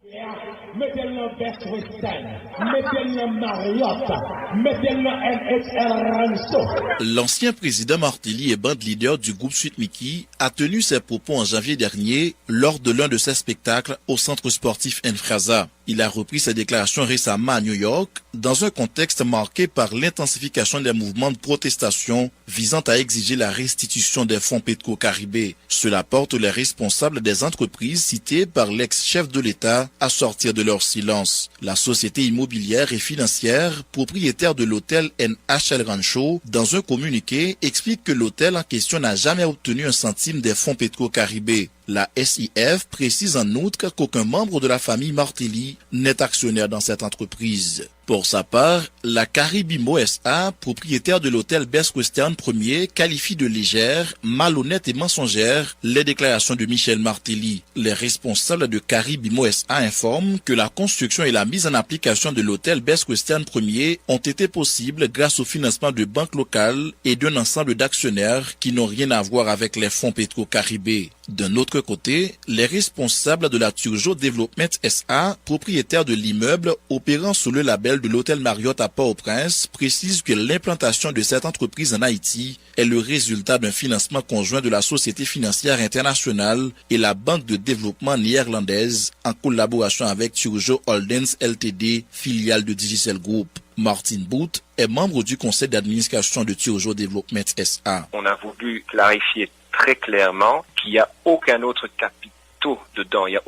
Speaker 15: Mettez-le Best Western, mettez-le Marriott, mettez-le NHR Rancho.
Speaker 16: L'ancien président Martelly et band leader du groupe Suite Mickey a tenu ses propos en janvier dernier lors de l'un de ses spectacles au centre sportif Enfrasa. Il a repris ses déclarations récemment à New York dans un contexte marqué par l'intensification des mouvements de protestation visant à exiger la restitution des fonds Petro-Caribé. Cela porte les responsables des entreprises citées par l'ex-chef de l'État à sortir de leur silence. La société immobilière et financière, propriétaire de l'hôtel NHL Rancho, dans un communiqué, explique que l'hôtel en question n'a jamais obtenu un centime des fonds Petro-Caribé. La SIF précise en outre qu'aucun membre de la famille Martelly n'est actionnaire dans cette entreprise. Pour sa part, la Caribimo SA, propriétaire de l'hôtel Best Western Premier, qualifie de légères, malhonnêtes et mensongères les déclarations de Michel Martelly. Les responsables de Caribimo SA informent que la construction et la mise en application de l'hôtel Best Western Premier ont été possibles grâce au financement de banques locales et d'un ensemble d'actionnaires qui n'ont rien à voir avec les fonds Petro-Caribé. D'un autre côté, les responsables de la Turgeau Development SA, propriétaire de l'immeuble opérant sous le label de l'hôtel Marriott à Port-au-Prince, précisent que l'implantation de cette entreprise en Haïti est le résultat d'un financement conjoint de la Société financière internationale et la Banque de développement néerlandaise en collaboration avec Turgeau Holdings Ltd, filiale de Digicel Group. Martin Booth est membre du conseil d'administration de Turgeau Development SA.
Speaker 17: On a voulu clarifier très clairement qu'il n'y a aucun autre capital dedans, il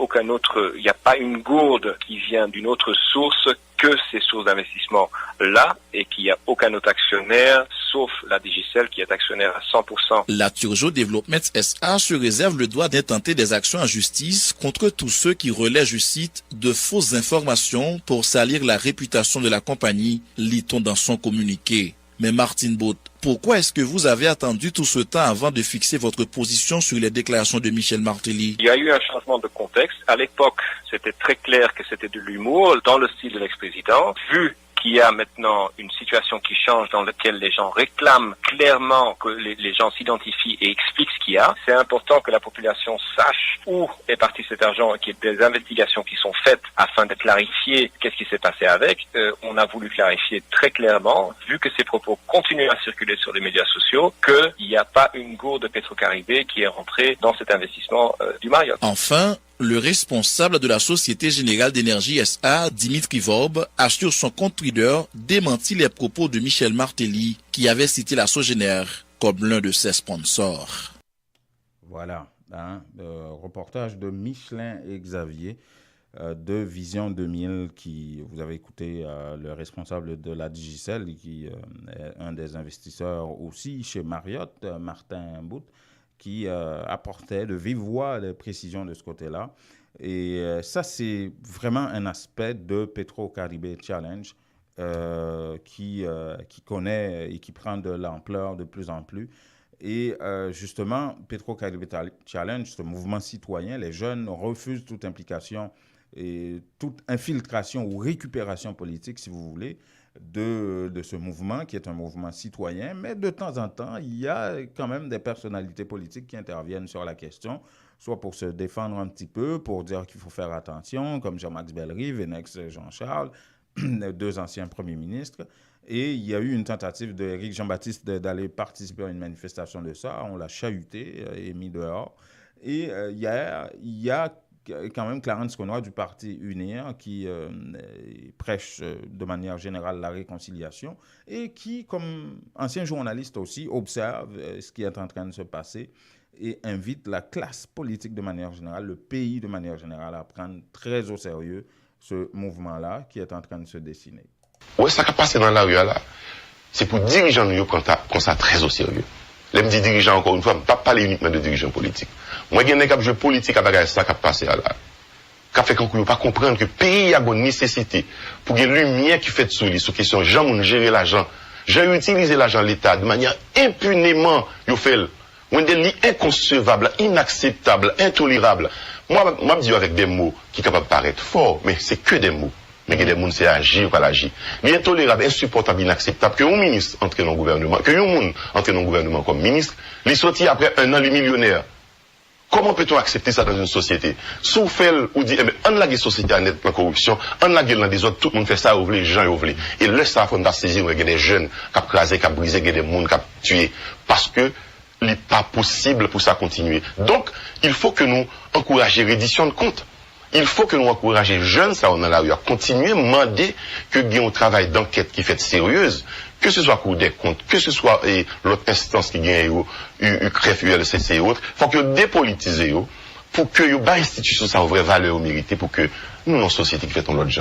Speaker 17: n'y a pas une gourde qui vient d'une autre source que ces sources d'investissement là et qu'il n'y a aucun autre actionnaire sauf la Digicel qui est actionnaire à 100%.
Speaker 16: La Turgeau Development SA se réserve le droit d'intenter des actions en justice contre tous ceux qui relaient, je cite, de fausses informations pour salir la réputation de la compagnie, lit-on dans son communiqué. Mais Martin Booth, pourquoi est-ce que vous avez attendu tout ce temps avant de fixer votre position sur les déclarations de Michel Martelly?
Speaker 17: Il y a eu un changement de contexte. À l'époque, c'était très clair que c'était de l'humour dans le style de l'ex-président. Vu qu'il y a maintenant une situation qui change dans laquelle les gens réclament clairement que les gens s'identifient et expliquent ce qu'il y a, c'est important que la population sache où est parti cet argent et qu'il y ait des investigations qui sont faites afin de clarifier qu'est-ce qui s'est passé avec. On a voulu clarifier très clairement, vu que ces propos continuent à circuler sur les médias sociaux, qu'il n'y a pas une gourde de Petro-Caribé qui est rentrée dans cet investissement du Marriott.
Speaker 16: Enfin, le responsable de la Société Générale d'Énergie SA, Dimitri Vorb, a sur son compte Twitter démenti les propos de Michel Martelly, qui avait cité la Sogener comme l'un de ses sponsors.
Speaker 1: Voilà, reportage de Michelin et Xavier de Vision 2000, qui, vous avez écouté le responsable de la Digicel, qui est un des investisseurs aussi chez Marriott, Martin Booth, qui apportait de vive voix les précisions de ce côté-là. Et ça, c'est vraiment un aspect de Petro-Caribé Challenge qui connaît et qui prend de l'ampleur de plus en plus. Et justement, Petro Caribe Challenge, ce mouvement citoyen, les jeunes refusent toute implication et toute infiltration ou récupération politique, si vous voulez, de ce mouvement qui est un mouvement citoyen. Mais de temps en temps, il y a quand même des personnalités politiques qui interviennent sur la question, soit pour se défendre un petit peu, pour dire qu'il faut faire attention, comme Jean-Max Bellerive, Vénex Jean-Charles, deux anciens premiers ministres. Et il y a eu une tentative d'Éric Jean-Baptiste d'aller participer à une manifestation de ça. On l'a chahuté et mis dehors. Et il y a quand même Clarence Conroy du Parti Unir qui prêche de manière générale la réconciliation et qui, comme ancien journaliste aussi, observe ce qui est en train de se passer et invite la classe politique de manière générale, le pays de manière générale, à prendre très au sérieux ce mouvement-là qui est en train de se dessiner.
Speaker 18: Oui, ça qui a passé dans la rue là, c'est pour dirigeants nous qu'on ça très au sérieux. Les me dit dirigeants encore une fois, je ne parle pas uniquement de dirigeants politiques. Moi, il y a un jeu politique avec ça qui a passé là. Qui fait qu'on ne peut pas comprendre que le pays a une nécessité pour qu'il y ait une lumière qui fait sur lui, sur question de gérer l'argent. J'ai utilisé l'argent de l'État de manière impunément, il fait un délit inconcevable, inacceptable, intolérable. Moi, je dis avec des mots qui sont capables de paraître forts, mais c'est que des mots. Mais que des gens, c'est agir ou pas agir. Mais intolérable, insupportable, inacceptable que un ministre entre dans le gouvernement, que un monde entre dans le gouvernement comme ministre, les sortit après un an, les millionnaires. Comment peut-on accepter ça dans une société? Sauf elle ou dit, on la société à net la corruption, on la dans des autres, tout le monde fait ça, les gens ouvrent. Et là, ça, faut pas saisir, il y a des jeunes qui ont crasé, qui ont brisé, il y a des gens qui ont tué. Parce que, il n'est pas possible pour ça continuer. Donc, il faut que nous encouragions reddition de comptes. Il faut que nous encouragions les jeunes, ça, on a la rue, à continuer, demander que il y ait un travail d'enquête qui fait sérieuse, que ce soit Cour des comptes, que ce soit l'autre instance qui gagne, UCREF, ULCC et autres, il faut que dépolitiser, pour que les institutions ça vraie valeur mérité, pour que nous, dans la société qui fait ton l'autre gens.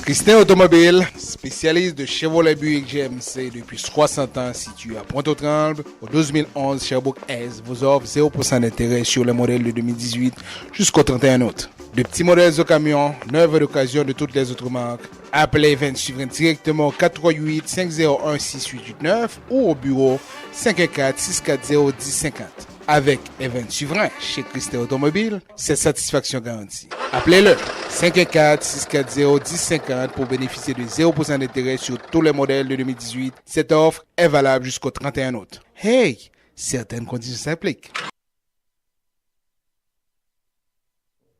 Speaker 2: Christin Automobile, spécialiste de Chevrolet Buick GMC depuis 60 ans, situé à Pointe-aux-Trembles, au 2011 Sherbrooke Est, vous offre 0% d'intérêt sur les modèles de 2018 jusqu'au 31 août. De petits modèles de camions, neuves à l'occasion de toutes les autres marques. Appelez Event Suivrain directement au 438-501-6889 ou au bureau 514-640-1050. Avec Event Suivrain chez Christin Automobile, c'est satisfaction garantie. Appelez-le 514-640-1050 pour bénéficier de 0% d'intérêt sur tous les modèles de 2018. Cette offre est valable jusqu'au 31 août. Hey, certaines conditions s'appliquent.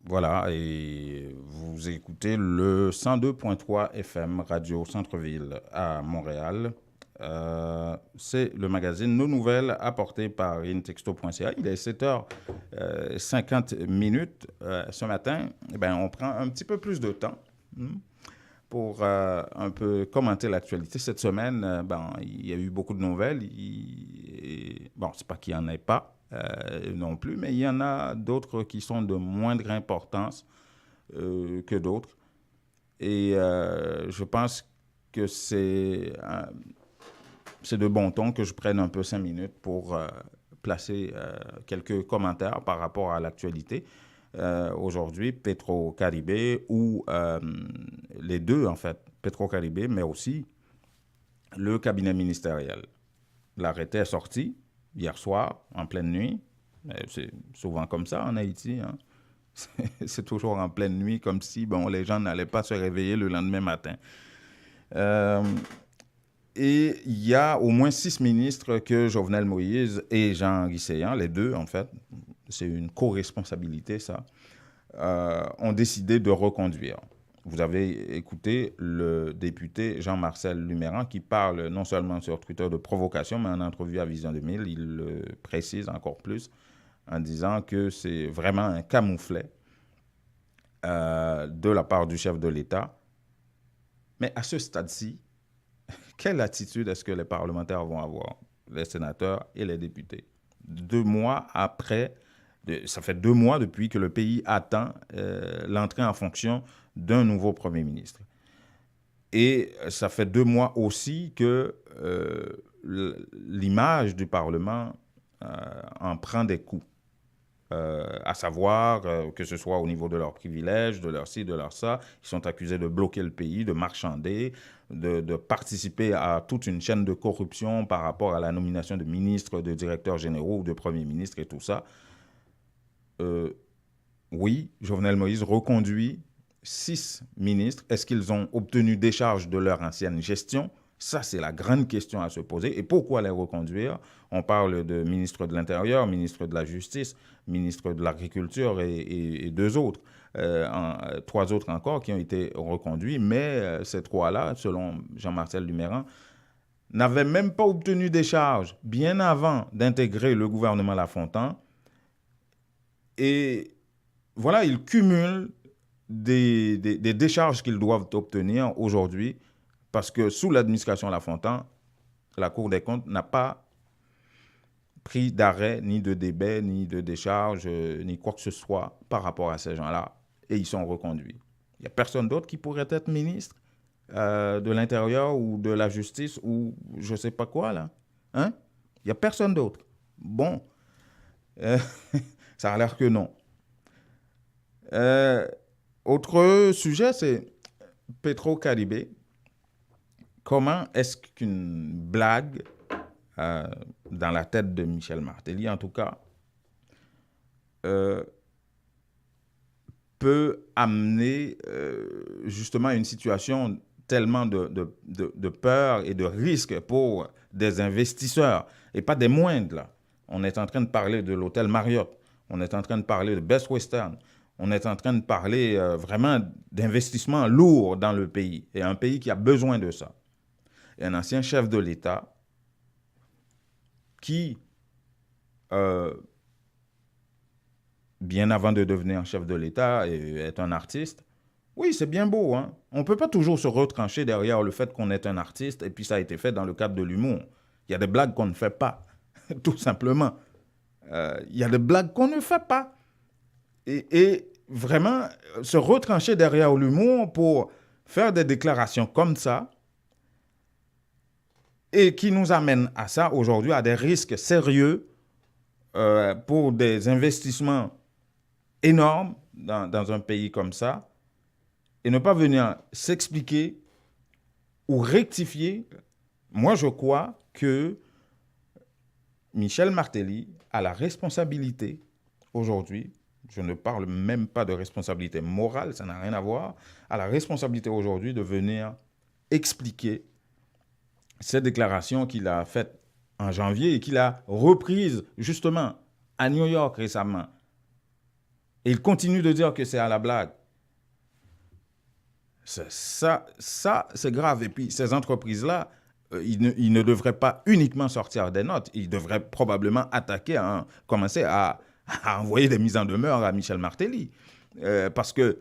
Speaker 1: Voilà, et vous écoutez le 102.3 FM Radio Centre-Ville à Montréal. C'est le magazine Nos Nouvelles apporté par intexto.ca. Il est 7h50 ce matin. On prend un petit peu plus de temps pour un peu commenter l'actualité. Cette semaine, il y a eu beaucoup de nouvelles. C'est pas qu'il n'y en ait pas non plus, mais il y en a d'autres qui sont de moindre importance que d'autres. Et je pense que c'est de bon ton que je prenne un peu 5 minutes pour placer quelques commentaires par rapport à l'actualité. Aujourd'hui, Petro Caribe ou les deux, en fait, Petro Caribe, mais aussi le cabinet ministériel. L'arrêté est sorti hier soir, en pleine nuit. C'est souvent comme ça en Haïti. Hein? C'est toujours en pleine nuit, comme si les gens n'allaient pas se réveiller le lendemain matin. Et il y a au moins 6 ministres que Jovenel Moïse et Jean Guisséan, les deux en fait, c'est une co-responsabilité ça, ont décidé de reconduire. Vous avez écouté le député Jean-Marcel Luméran qui parle non seulement sur Twitter de provocation, mais en entrevue à Vision 2000, il le précise encore plus en disant que c'est vraiment un camouflet de la part du chef de l'État. Mais à ce stade-ci, quelle attitude est-ce que les parlementaires vont avoir, les sénateurs et les députés? 2 mois après, ça fait 2 mois depuis que le pays attend l'entrée en fonction d'un nouveau Premier ministre. Et ça fait 2 mois aussi que l'image du Parlement en prend des coups. à savoir que ce soit au niveau de leurs privilèges, de leur ci, de leur ça. Ils sont accusés de bloquer le pays, de marchander, de participer à toute une chaîne de corruption par rapport à la nomination de ministres, de directeurs généraux ou de premiers ministres et tout ça. Oui, Jovenel Moïse reconduit 6 ministres. Est-ce qu'ils ont obtenu décharge de leur ancienne gestion? Ça, c'est la grande question à se poser. Et pourquoi les reconduire? On parle de ministre de l'Intérieur, ministre de la Justice, ministre de l'Agriculture et 2 autres. 3 autres encore qui ont été reconduits. Mais ces 3-là, selon Jean-Marcel Luméran, n'avaient même pas obtenu décharge bien avant d'intégrer le gouvernement Lafontaine. Et voilà, ils cumulent des décharges qu'ils doivent obtenir aujourd'hui parce que sous l'administration Lafontaine, la Cour des comptes n'a pas pris d'arrêt, ni de débat, ni de décharge, ni quoi que ce soit par rapport à ces gens-là. Et ils sont reconduits. Il n'y a personne d'autre qui pourrait être ministre de l'Intérieur ou de la Justice ou je ne sais pas quoi, là. Hein? Il n'y a personne d'autre. Bon, ça a l'air que non. Autre sujet, c'est Petro-Caribé. Comment est-ce qu'une blague, dans la tête de Michel Martelly en tout cas, peut amener justement à une situation tellement de peur et de risque pour des investisseurs, et pas des moindres, là. On est en train de parler de l'hôtel Marriott, on est en train de parler de Best Western, on est en train de parler vraiment d'investissements lourds dans le pays, et un pays qui a besoin de ça. Et un ancien chef de l'État qui, bien avant de devenir chef de l'État, est un artiste. Oui, c'est bien beau, hein? On ne peut pas toujours se retrancher derrière le fait qu'on est un artiste et puis ça a été fait dans le cadre de l'humour. Il y a des blagues qu'on ne fait pas, tout simplement. Il y a des blagues qu'on ne fait pas. Et vraiment, se retrancher derrière l'humour pour faire des déclarations comme ça et qui nous amènent à ça aujourd'hui, à des risques sérieux pour des investissements énormes dans un pays comme ça, et ne pas venir s'expliquer ou rectifier. Moi, je crois que Michel Martelly a la responsabilité aujourd'hui, je ne parle même pas de responsabilité morale, ça n'a rien à voir, a la responsabilité aujourd'hui de venir expliquer ces déclarations qu'il a faites en janvier et qu'il a reprises justement à New York récemment. Et il continue de dire que c'est à la blague. Ça c'est grave. Et puis, ces entreprises-là, ils ne devraient pas uniquement sortir des notes. Ils devraient probablement attaquer, commencer à envoyer des mises en demeure à Michel Martelly. Parce que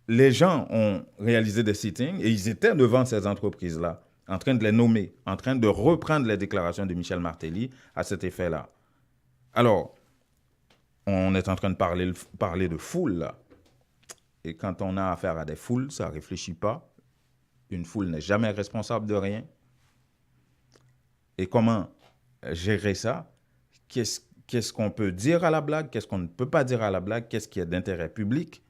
Speaker 1: les gens ont réalisé des sittings et ils étaient devant ces entreprises-là, en train de les nommer, en train de reprendre les déclarations de Michel Martelly à cet effet-là. Alors, on est en train de parler de foule, là. Et quand on a affaire à des foules, ça ne réfléchit pas. Une foule n'est jamais responsable de rien. Et comment gérer ça? Qu'est-ce qu'on peut dire à la blague? Qu'est-ce qu'on ne peut pas dire à la blague? Qu'est-ce qui est d'intérêt public?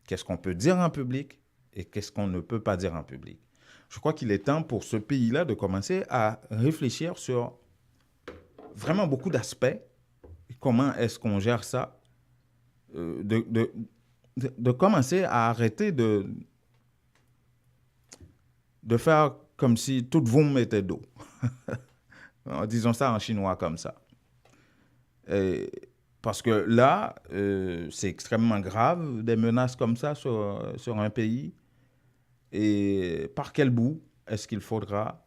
Speaker 1: Qu'est-ce qu'on peut dire en public? Et qu'est-ce qu'on ne peut pas dire en public? Je crois qu'il est temps pour ce pays-là de commencer à réfléchir sur vraiment beaucoup d'aspects. Comment est-ce qu'on gère ça? De commencer à arrêter de faire comme si tout voum était d'eau. Disons ça en chinois comme ça. Parce que là, c'est extrêmement grave, des menaces comme ça sur un pays. Et par quel bout est-ce qu'il faudra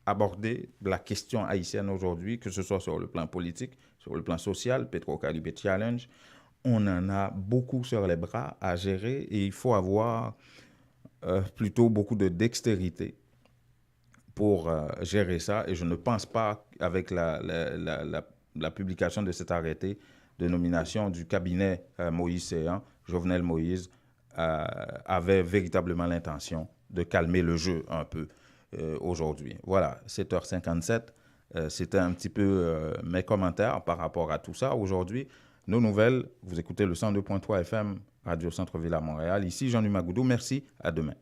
Speaker 1: aborder la question haïtienne aujourd'hui, que ce soit sur le plan politique, sur le plan social, Petro-Caribé Challenge? On en a beaucoup sur les bras à gérer et il faut avoir plutôt beaucoup de dextérité pour gérer ça. Et je ne pense pas, avec la publication de cet arrêté de nomination du cabinet Moïse Séan, Jovenel Moïse avait véritablement l'intention de calmer le jeu un peu aujourd'hui. Voilà, 7h57, c'était un petit peu mes commentaires par rapport à tout ça aujourd'hui. nos nouvelles. Vous écoutez le 102.3 FM, Radio Centre-Ville à Montréal. Ici, Jean-Louis Magoudou. Merci, à demain.